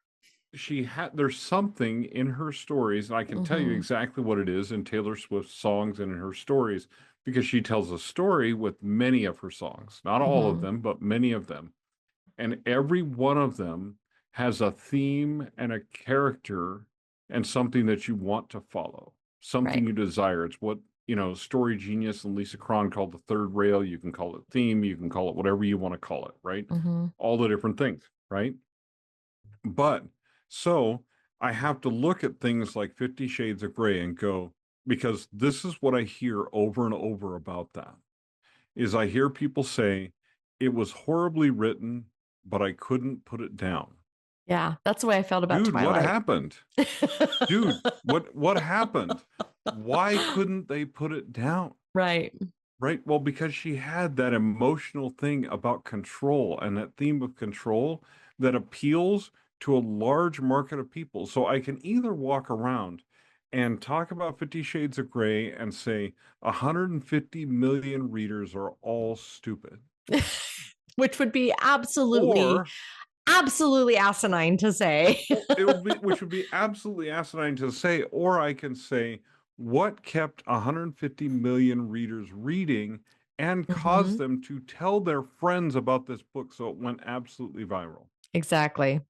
There's something in her stories, and I can tell you exactly what it is in Taylor Swift's songs and in her stories, because she tells a story with many of her songs. Not all of them, but many of them. And every one of them has a theme and a character and something that you want to follow, something you desire. It's what, Story Genius and Lisa Cron called the third rail. You can call it theme. You can call it whatever you want to call it, right? All the different things, right? But so I have to look at things like 50 Shades of Grey and go, because this is what I hear over and over about that, is I hear people say, it was horribly written, but I couldn't put it down. Yeah, that's the way I felt about Dude, what Twilight. happened? Dude, what happened? Why couldn't they put it down? Right. Right? Well, because she had that emotional thing about control and that theme of control that appeals to a large market of people. So I can either walk around and talk about 50 Shades of Grey and say 150 million readers are all stupid. Which would be Or absolutely asinine to say. it would be, which would be absolutely asinine to say, or I can say what kept 150 million readers reading and caused Mhm. them to tell their friends about this book so it went absolutely viral. Exactly.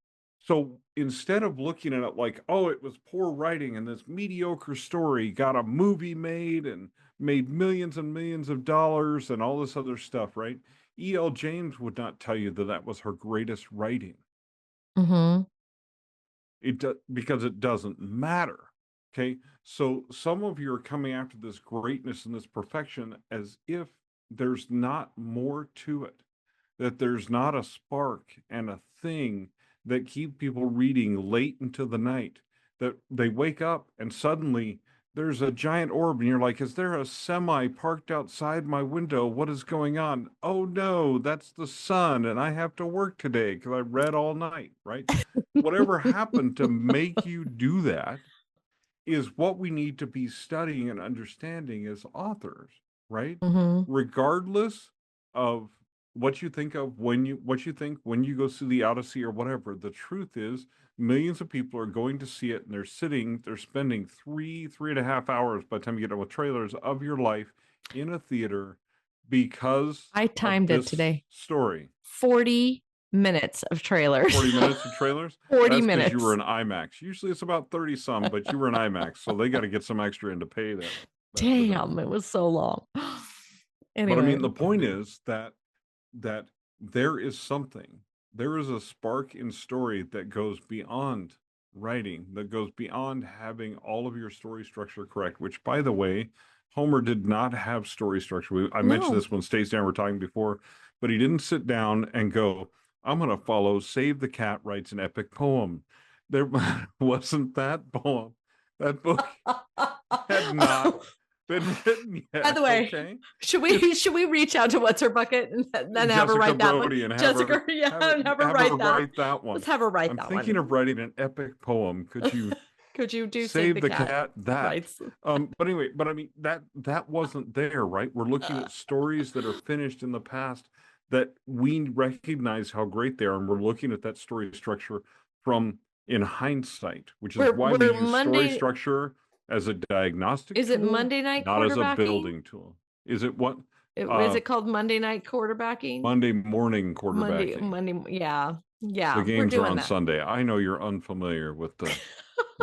So instead of looking at it like, oh, it was poor writing and this mediocre story got a movie made and made millions and millions of dollars and all this other stuff, right? E.L. James would not tell you that that was her greatest writing. Mhm. Because it doesn't matter. Okay. So some of you are coming after this greatness and this perfection as if there's not more to it, that there's not a spark and a thing that keep people reading late into the night, that they wake up and suddenly there's a giant orb and you're like, is there a semi parked outside my window? What is going on? Oh no, that's the sun and I have to work today because I read all night, right? Whatever happened to make you do that is what we need to be studying and understanding as authors, right? Mhm. Regardless of what you think of what you think when you go see the Odyssey or whatever, the truth is millions of people are going to see it and they're spending 3.5 hours by the time you get done with trailers of your life in a theater because I of timed it this today. story. 40 minutes of trailers. 40 minutes of trailers. 40 That's because you were minutes. in IMAX. Usually it's about 30 some, but you were in IMAX, so they got to get some extra in to pay the bill. Damn, it was so long. But I Anyway. mean, the point is that there is something. There is a spark in story that goes beyond writing, that goes beyond having all of your story structure correct, which by the way, Homer did not have story structure. I mentioned No. this when Stacey and I were talking before, but he didn't sit down and go, I'm going to follow Save the Cat writes an epic poem. There wasn't that poem. That book had not been written By yet, the way, okay? should we reach out to what's her bucket and then have her Jessica write that one? Brody and Jessica, yeah, and have her have her write that. write that one. Let's have her write I'm that thinking one. of writing an epic poem. Could you Could you do Save save the the Cat? cat that? Writes. But anyway, but I mean that wasn't there, right? We're looking at stories that are finished in the past that we recognize how great they are, and we're looking at that story structure from in hindsight, which is why we We're use story Monday. structure as a diagnostic Is it tool, Monday night not as a quarterbacking? building tool. Is it what? Is it called Monday night quarterbacking? Monday morning Monday, quarterbacking. Monday. Yeah. The Yeah. We're games are doing on that. Sunday. I know you're unfamiliar with the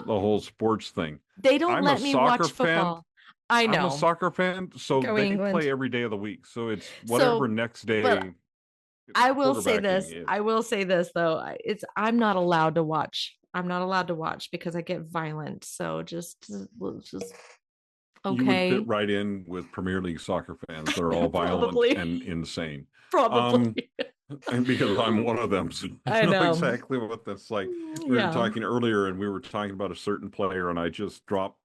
whole sports thing. They don't I'm a let me soccer watch fan. football. I I'm a know. soccer fan, so Go they England. play every day of the week. So it's whatever So, next but day I will say quarterbacking this. is. I will say this though. I'm not allowed to watch. I'm not allowed to watch because I get violent. So just You would fit okay. right in with Premier League soccer fans. They're all violent Probably. and insane. Um, Probably. and because I'm one of them, so I I know know. exactly what that's like. We were Yeah. talking earlier, and we were talking about a certain player, and I just dropped.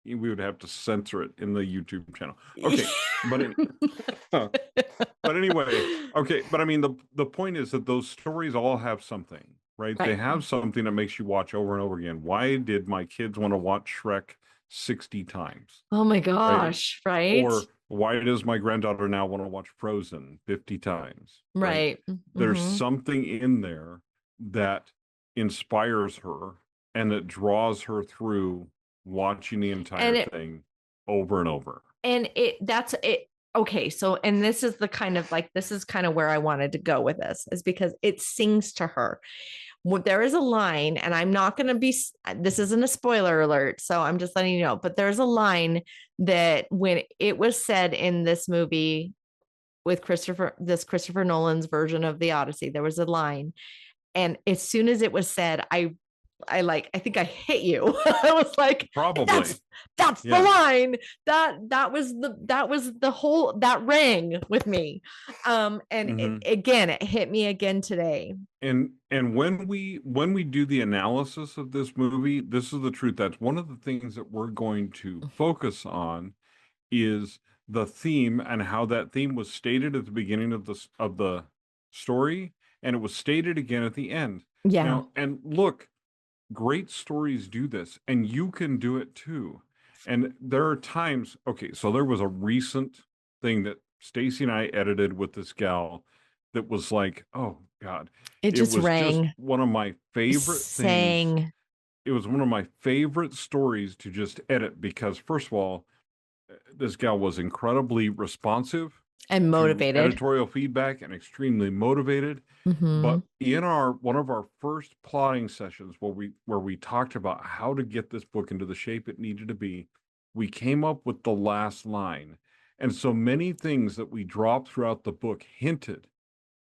We would have to censor it in the YouTube channel. Okay, but but anyway, okay. But I mean, the point is that those stories all have something, right? They Right. have something that makes you watch over and over again. Why did my kids want to watch Shrek 60 times, Oh my right? gosh. Right. Or why does my granddaughter now want to watch Frozen 50 times, right? Right. There's Mm-hmm. something in there that inspires her and that draws her through watching the entire And thing over and over. that's it. Okay, so and this is the kind of like this is kind of where I wanted to go with this is because it sings to her. There is a line, and I'm not going to be, this isn't a spoiler alert, so I'm just letting you know, but there's a line that when it was said in this movie with Christopher Nolan's version of the Odyssey, there was a line. And as soon as it was said, I think I hit you. I was like, Probably. that's the Yeah. line. That was the whole, that rang with me. And Mhm. it hit me again today. And when we do the analysis of this movie, this is the truth. That's one of the things that we're going to focus on is the theme and how that theme was stated at the beginning of the story, and it was stated again at the end. Yeah. Now, and look, great stories do this, and you can do it too. And there are times, okay, so there was a recent thing that Stacy and I edited with this gal that was like, oh God, It it just was just rang. one of my favorite things. Sang It was one of my favorite stories to just edit because, first of all, this gal was incredibly responsive and to motivated. editorial feedback and extremely motivated. Mm-hmm. But in our one of our first plotting sessions where we talked about how to get this book into the shape it needed to be, we came up with the last line. And so many things that we dropped throughout the book hinted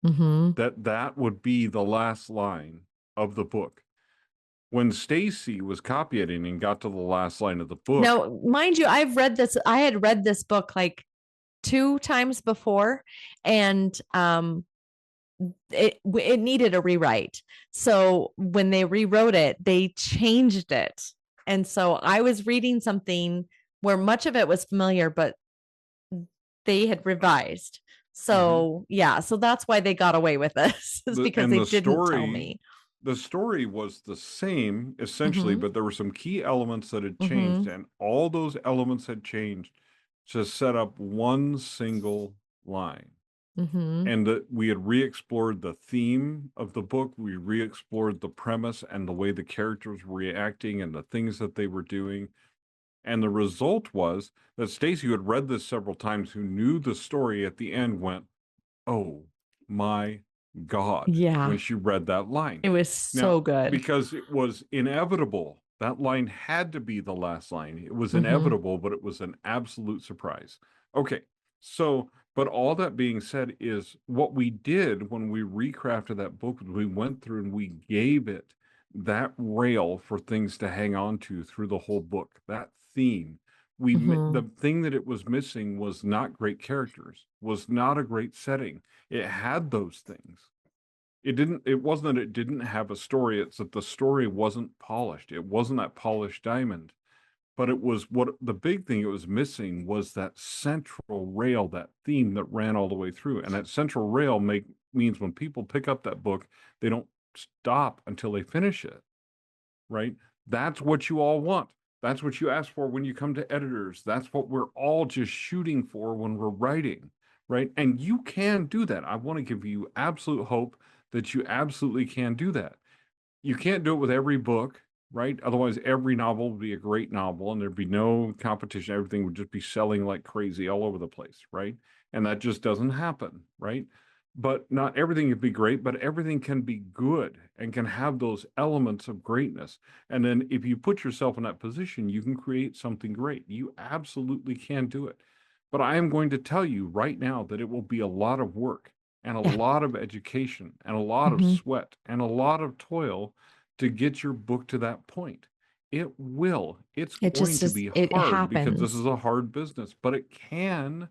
Mm-hmm. that that would be the last line of the book. When Stacy was copy editing and got to the last line of the book, Now, mind you, I had read this book like 2 times before, and it needed a rewrite. So when they rewrote it, they changed it. And so I was reading something where much of it was familiar, but they had revised. So yeah, so that's why they got away with this, is because and they didn't tell me. the story was the same essentially, Mm-hmm. but there were some key elements that had changed, Mm-hmm. and all those elements had changed to set up one single line. Mm-hmm. And that we had re-explored the theme of the book, we re-explored the premise and the way the characters were reacting and the things that they were doing. And the result was that Stacy, who had read this several times, who knew the story at the end, went, oh my God, Yeah, when she read that line. it was Now, so good. because it was inevitable, that line had to be the last line. It was Mm-hmm. inevitable, but it was an absolute surprise. Okay, so, but all that being said is what we did when we recrafted that book, we went through and we gave it that rail for things to hang on to through the whole book, that theme. Mm-hmm. The thing that it was missing was not great characters, was not a great setting. It had those things. It wasn't that it didn't have a story, it's that the story wasn't polished. It wasn't that polished diamond. But it was what the big thing it was missing was that central rail, that theme that ran all the way through. And that central rail means when people pick up that book, they don't stop until they finish it. Right? That's what you all want. That's what you ask for when you come to editors. That's what we're all just shooting for when we're writing, right? And you can do that. I want to give you absolute hope that you absolutely can do that. You can't do it with every book, right? Otherwise, every novel would be a great novel and there'd be no competition. Everything would just be selling like crazy all over the place, right? And that just doesn't happen, right? But not everything can be great, but everything can be good and can have those elements of greatness. And then if you put yourself in that position, you can create something great. You absolutely can do it. But I am going to tell you right now that it will be a lot of work and a Yeah. lot of education and a lot of Mm-hmm. sweat and a lot of toil to get your book to that point. It will. It's It going just to is, be it hard because this is happens. a hard business, but it can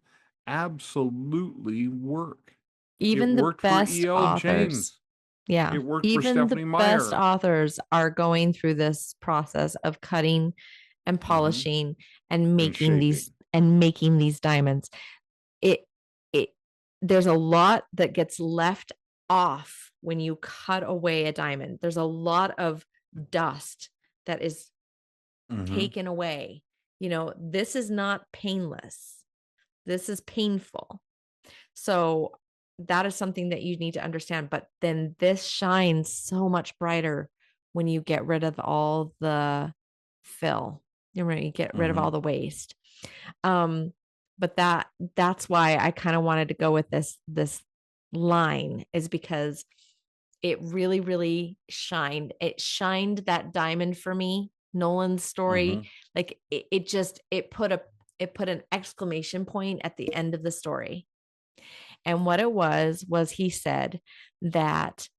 absolutely work. It Even the worked for best E.L. authors, James. yeah, It worked for even the Stephanie best Meyer. authors are going through this process of cutting and Hmm. polishing and And making shaping. these diamonds. It it there's a lot that gets left off when you cut away a diamond. There's a lot of dust that is Hmm. taken away. This is not painless. This is painful. So that is something that you need to understand. But then this shines so much brighter when you get rid of all the fill. You get rid of Hmm. all the waste. Um, but that's why I kind of wanted to go with this line, is because it really, really shined. It shined that diamond for me. Nolan's Hmm. story, like it put an exclamation point at the end of the story. And what it was he said that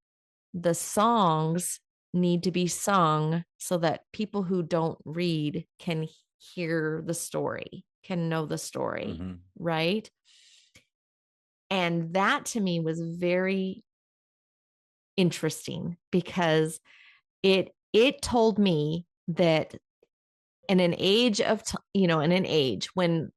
the songs need to be sung so that people who don't read can hear the story, can know the story, Mm-hmm. right? And that to me was very interesting because it told me that in an age of in an age when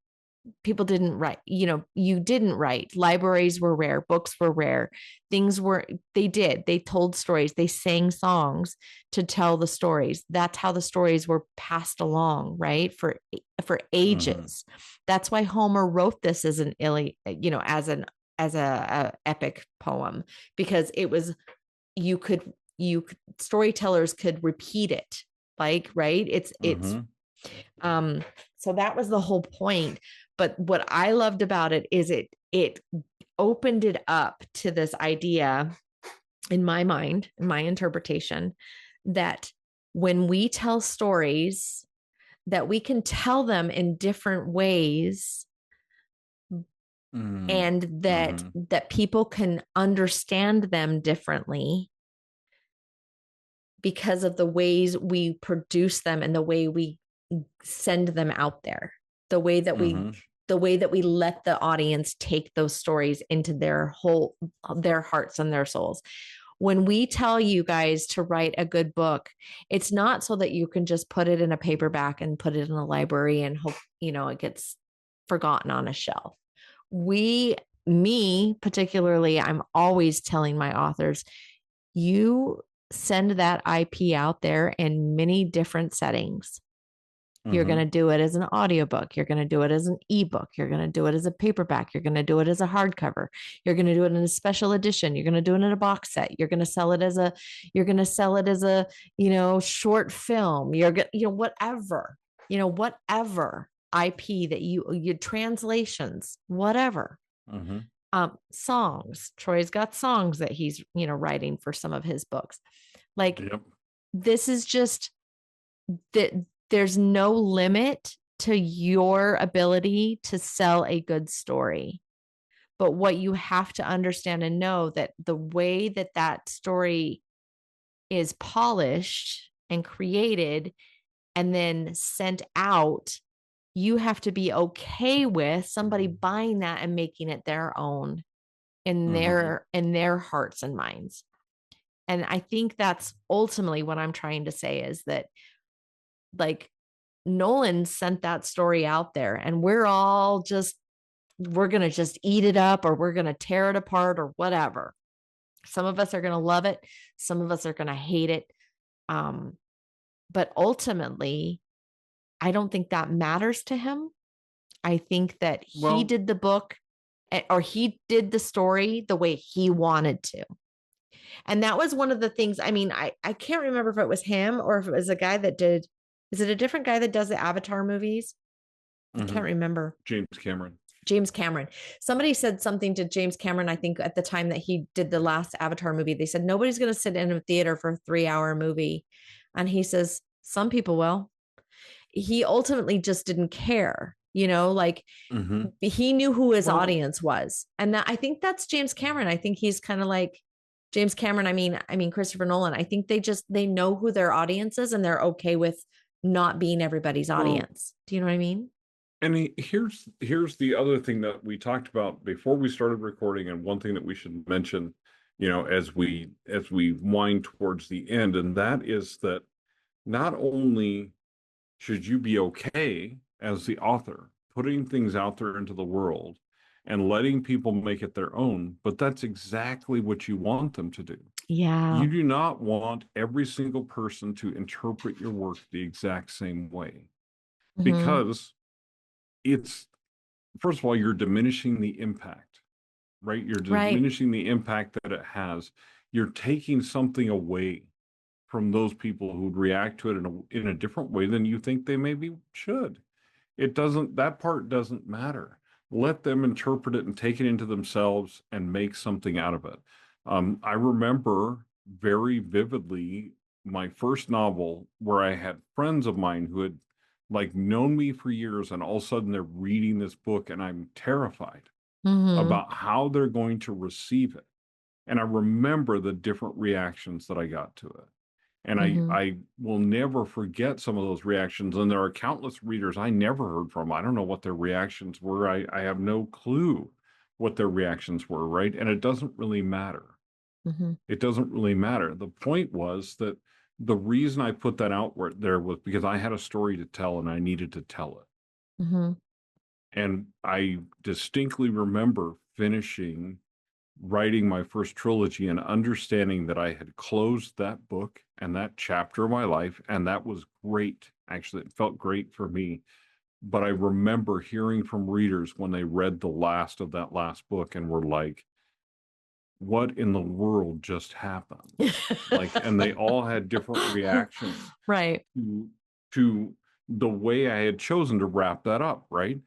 people didn't write, you didn't write, libraries were rare, books were rare, things were, they told stories, they sang songs to tell the stories. That's how the stories were passed along, right? For Mm-hmm. ages. That's why Homer wrote this as an as a epic poem, because it was, storytellers could repeat it, like, right, it's Mm-hmm. um so that was the whole point. But what I loved about it is it opened it up to this idea, in my mind, in my interpretation, that when we tell stories, that we can tell them in different ways, Mm-hmm. and that Mm-hmm. people can understand them differently because of the ways we produce them and the way we send them out there, the way that we Mm-hmm. let the audience take those stories into their hearts and their souls. When we tell you guys to write a good book, it's not so that you can just put it in a paperback and put it in a library and hope it gets forgotten on a shelf. Me particularly, I'm always telling my authors, you send that IP out there in many different settings. You're going Mm-hmm. to do it as an audiobook. You're going to do it as an ebook. You're going to do it as a paperback. You're going to do it as a hardcover. You're going to do it in a special edition. You're going to do it in a box set. You're going to sell it as a, short film. You're going, whatever IP that your translations, whatever. Mm-hmm. Songs. Troy's got songs that he's, writing for some of his books. Like, Yep. this is just that there's no limit to your ability to sell a good story. But what you have to understand and know, that the way that that story is polished and created and then sent out, you have to be okay with somebody buying that and making it their own in Mm-hmm. their hearts and minds. And I think that's ultimately what I'm trying to say, is that, like, Nolan sent that story out there and we're going to just eat it up, or we're going to tear it apart, or whatever. Some of us are going to love it. Some of us are going to hate it. But ultimately, I don't think that matters to him. I think that he Well, did the book, or he did the story the way he wanted to. And that was one of the things. I mean, I can't remember if it was him or if it was a guy that did. Is it a different guy that does the Avatar movies? I mm-hmm. can't remember. James Cameron. James Cameron. Somebody said something to James Cameron, I think at the time that he did the last Avatar movie. They said, nobody's going to sit in a theater for a 3-hour movie. And he says, some people will. He ultimately just didn't care, like, Mm-hmm. he knew who his Well, audience was. And I think that's James Cameron. I think he's kind of like James Cameron. I mean, Christopher Nolan. I think they know who their audience is and they're okay with not being everybody's well, audience. Do you know what I mean? and here's the other thing that we talked about before we started recording, and one thing that we should mention, as we wind towards the end, and that is that not only should you be okay as the author putting things out there into the world and letting people make it their own, but that's exactly what you want them to do. Yeah. You do not want every single person to interpret your work the exact same way, Mm-hmm. because it's, first of all, you're diminishing the impact, right? You're Right. diminishing the impact that it has. You're taking something away from those people who would react to it in a different way than you think they maybe should. That part doesn't matter. Let them interpret it and take it into themselves and make something out of it. I remember very vividly my first novel, where I had friends of mine who had like known me for years, and all of a sudden they're reading this book and I'm terrified Mm-hmm. about how they're going to receive it. And I remember the different reactions that I got to it. And Mm-hmm. I will never forget some of those reactions. And there are countless readers I never heard from. I don't know what their reactions were. I have no clue what their reactions were, right? And it doesn't really matter. Mm-hmm. It doesn't really matter. The point was that the reason I put that out there was because I had a story to tell and I needed to tell it. Mm-hmm. And I distinctly remember finishing writing my first trilogy and understanding that I had closed that book and that chapter of my life. And that was great. Actually, it felt great for me. But I remember hearing from readers when they read the last of that last book and were like, what in the world just happened? Like, and they all had different reactions Right. to, to the way I had chosen to wrap that up, right?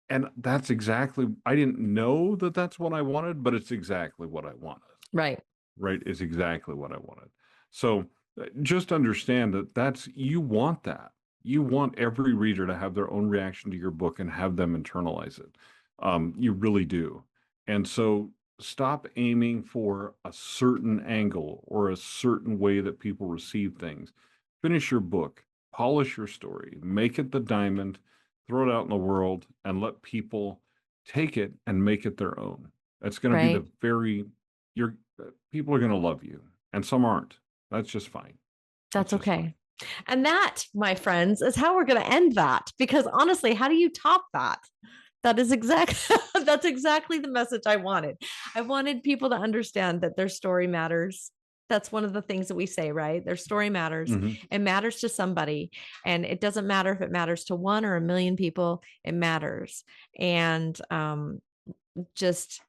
And that's exactly, I didn't know that that's what I wanted, but it's exactly what I wanted, Right. right? It's exactly what I wanted. So just understand that you want that. You want every reader to have their own reaction to your book and have them internalize it. You really do. And so stop aiming for a certain angle or a certain way that people receive things. Finish your book, polish your story, make it the diamond, throw it out in the world, and let people take it and make it their own. That's going to be Right. the very, you're, people are going to love you, and some aren't. That's just fine. That's That's just fine. okay. And that, my friends, is how we're going to end that. Because honestly, how do you top that? That is that's exactly the message I wanted. I wanted people to understand that their story matters. That's one of the things that we say, right? Their story matters. Mm-hmm. It matters to somebody. And it doesn't matter if it matters to one or a million people, it matters. And just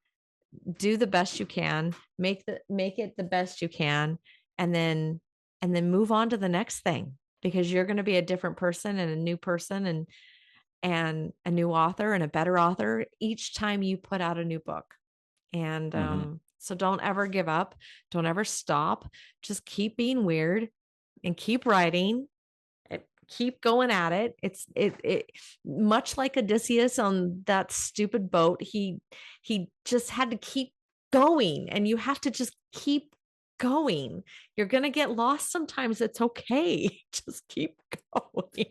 do the best you can, make it the best you can, and then move on to the next thing, because you're going to be a different person and a new person, and a new author and a better author each time you put out a new book. And Mm-hmm. so don't ever give up. Don't ever stop. Just keep being weird and keep writing. Keep going at it. It much like Odysseus on that stupid boat. He just had to keep going, and you have to just keep going. You're gonna get lost sometimes. It's okay. Just keep going.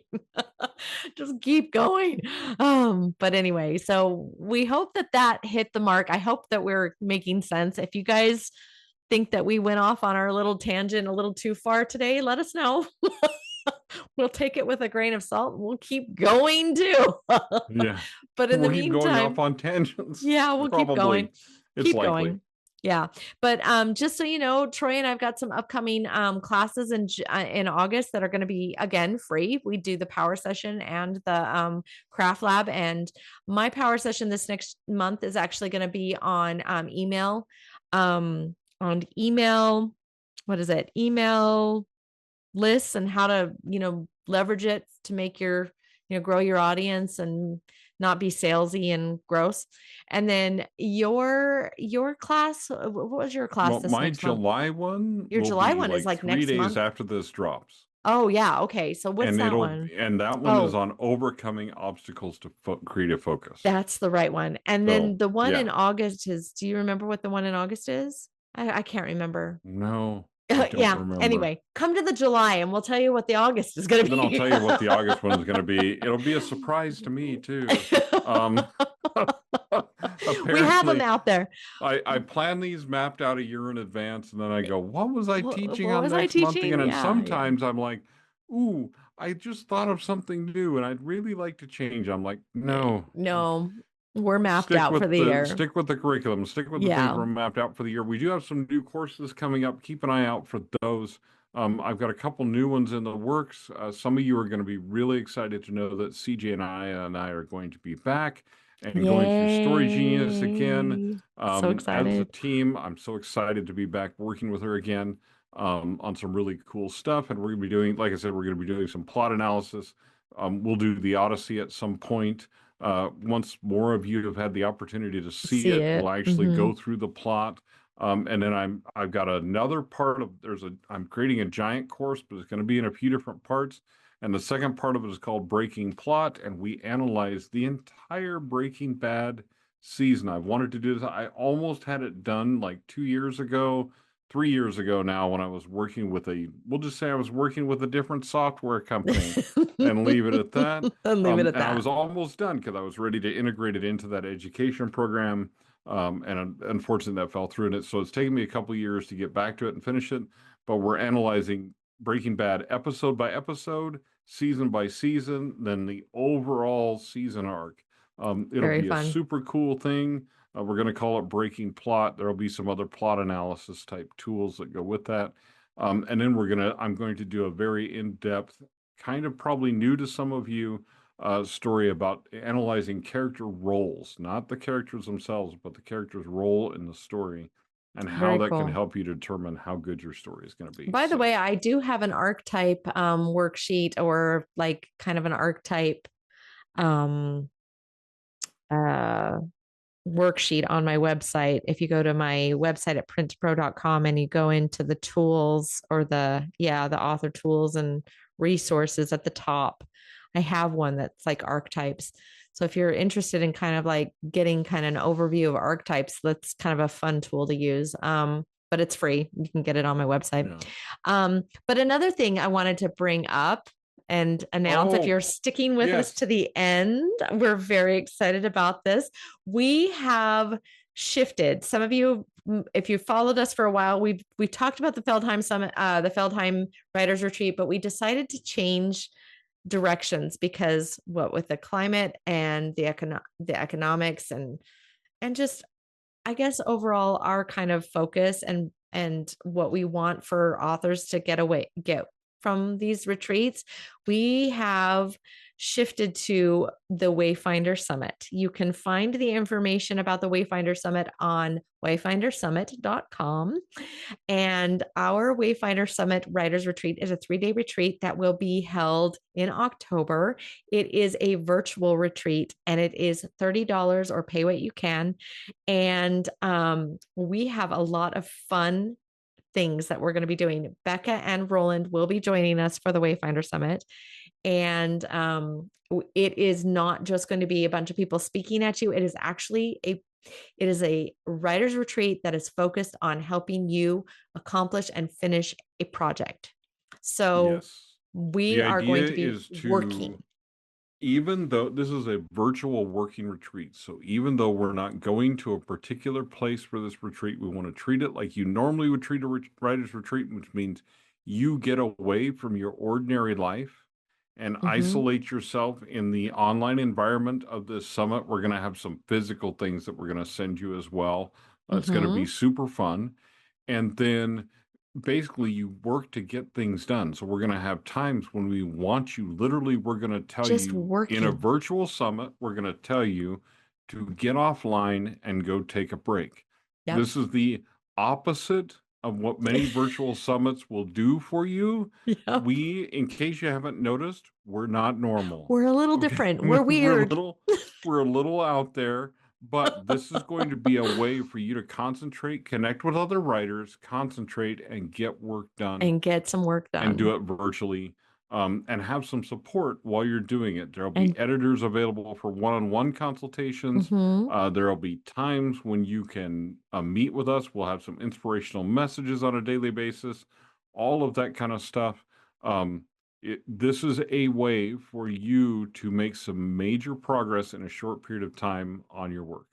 Just keep going. But anyway, so we hope that that hit the mark. I hope that we're making sense. If you guys think that we went off on our little tangent a little too far today, let us know. We'll take it with a grain of salt. We'll keep going too. Yeah. But in the We'll keep going off meantime, on tangents. yeah, we'll keep going. Probably. It's Keep likely. going. Yeah. But just so you know, Troy and I've got some upcoming classes in August that are going to be, again, free. We do the power session and the craft lab, and my power session this next month is actually going to be on email, on email, what is it? Email lists and how to, leverage it to make your, grow your audience and not be salesy and gross. And then your class, what was your class Well, this my next month? July one Your will July be one is like like 3 days next month. after this drops. Oh yeah. Okay. So what's that one? And that one is Oh, on overcoming obstacles to creative focus. that's the right one. And So, then the one yeah. in August is, do you remember what the one in August is? I can't remember. No, I don't Yeah. remember. Anyway, come to the July and we'll tell you what the August is going to Then I'll be. tell you what the August one is going to be. It'll be a surprise to me too. Um, We have them apparently, out there. I plan these mapped out a year in advance, and then I go, "What was I What teaching on was I next month teaching? again?" And Yeah, yeah. sometimes I'm like, "Ooh, I just thought of something new, and I'd really like to change." I'm like, "No, No, we're mapped out for the year. stick with the curriculum, stick with the things Yeah. we're mapped out for the year." We do have some new courses coming up. Keep an eye out for those. I've got a couple new ones in the works. Some of you are going to be really excited to know that CJ and I are going to be back and going through Story Genius again Yay. So as a excited. team. I'm so excited to be back working with her again on some really cool stuff. And we're going to be doing, like I said, we're going to be doing some plot analysis. We'll do the Odyssey at some point. Once more of you have had the opportunity to see See it, we'll it. actually Hmm. go through the plot. And then I've got another part of I'm creating a giant course, but it's going to be in a few different parts. And the second part of it is called Breaking Plot, and we analyze the entire Breaking Bad season. I've wanted to do this. I almost had it done like 2 years ago. 3 years ago now when I was working with we'll just say I was working with a different software company and leave it at that. And leave it at And I that. was almost done because I was ready to integrate it into that education program. And unfortunately that fell through in it. So it's taken me a couple of years to get back to it and finish it. But we're analyzing Breaking Bad episode by episode, season by season, then the overall season arc. It'll Very be a fun. super cool thing. We're going to call it Breaking Plot. There'll be some other plot analysis type tools that go with that. And then I'm going to do a very in-depth, kind of probably new to some of you, story about analyzing character roles, not the characters themselves, but the character's role in the story and how Very that can cool. help you determine how good your story is going to be. By the So, way, I do have an archetype worksheet, or like kind of an archetype um uh worksheet on my website. If you go to my website at printpro.com and you go into the tools, or the author tools and resources at the top, I have one that's like archetypes. So if you're interested in kind of like getting kind of an overview of archetypes, that's kind of a fun tool to use. But it's free. You can get it on my website. yeah. But another thing I wanted to bring up and announce, if Oh, you're sticking with us yes. to the end, we're very excited about this. We have shifted. Some of you, if you followed us for a while, we talked about the Feldheim Summit, the Feldheim Writers Retreat, but we decided to change directions because what with the climate and the economics and just, I guess, overall our kind of focus and what we want for authors to get from these retreats, we have shifted to the Wayfinder Summit. You can find the information about the Wayfinder Summit on wayfindersummit.com. And our Wayfinder Summit Writers Retreat is a 3-day retreat that will be held in October. It is a virtual retreat and it is $30 or pay what you can. And we have a lot of fun things that we're going to be doing. Becca and Roland will be joining us for the Wayfinder Summit. And it is not just going to be a bunch of people speaking at you. It is a writer's retreat that is focused on helping you accomplish and finish a project. So Yes. we The are going idea to be is to, working. even though this is a virtual working retreat, so even though we're not going to a particular place for this retreat, we want to treat it like you normally would treat a writer's retreat, which means you get away from your ordinary life and Mhm. isolate yourself in the online environment of this summit. We're going to have some physical things that we're going to send you as well. It's going to be Mhm. super fun. And then basically you work to get things done. So we're going to have times when we want you, literally, we're going to tell Just you in a working. virtual summit, we're going to tell you to get offline and go take a break. Yep. This is the opposite of what many virtual summits will do for you. Yep. In case you haven't noticed, we're not normal. We're a little Okay. different. We're weird. We're a little out there, but this is going to be a way for you to concentrate, connect with other writers, concentrate and get work done And get some work and do done. it virtually, and have some support while you're doing it. There'll be And editors available for one-on-one consultations. mhm. There'll be times when you can meet with us. We'll have some inspirational messages on a daily basis, all of that kind of stuff. This is a way for you to make some major progress in a short period of time on your work.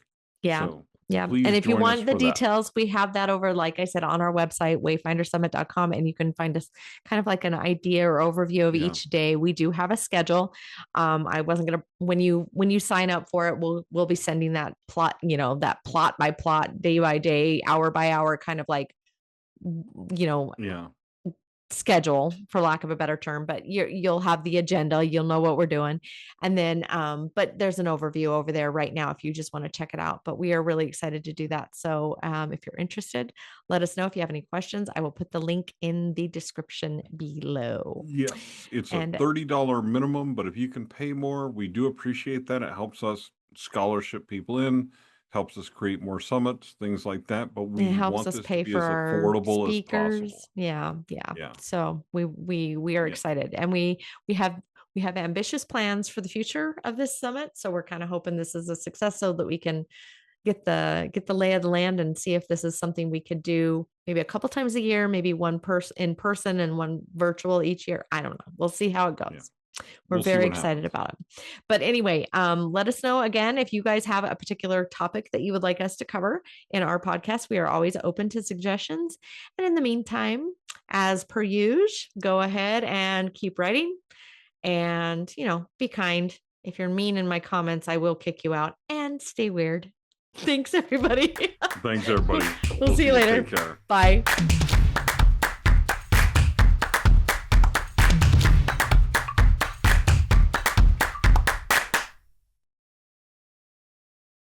Yeah. So Yeah. And please if you join us want the for that. details, we have that over, like I said, on our website, wayfindersummit.com. And you can find us kind of like an idea or overview of Yeah. each day. We do have a schedule. I wasn't gonna when you sign up for it, we'll be sending that plot, that plot by plot, day by day, hour by hour, kind of like, you know, Yeah. schedule, for lack of a better term, but you'll have the agenda, you'll know what we're doing. And then but there's an overview over there right now if you just want to check it out. But we are really excited to do that. So if you're interested, let us know. If you have any questions, I will put the link in the description below. Yes, it's a And $30 minimum, but if you can pay more, we do appreciate that. It helps us scholarship people in, helps us create more summits, things like that. But it we helps want us this to pay be for as our affordable as speakers. possible. Yeah, yeah. Yeah. So we are Yeah. excited, and we have ambitious plans for the future of this summit. So we're kind of hoping this is a success so that we can get the lay of the land and see if this is something we could do maybe a couple times a year, maybe one person in person and one virtual each year. I don't know. We'll see how it goes. Yeah. We're We'll see very what excited happens. about it. But anyway, let us know again if you guys have a particular topic that you would like us to cover in our podcast. We are always open to suggestions. And in the meantime, as per usual, go ahead and keep writing and, be kind. If you're mean in my comments, I will kick you out, and stay weird. Thanks, everybody. Thanks, everybody. We'll see you later. Take care. Bye.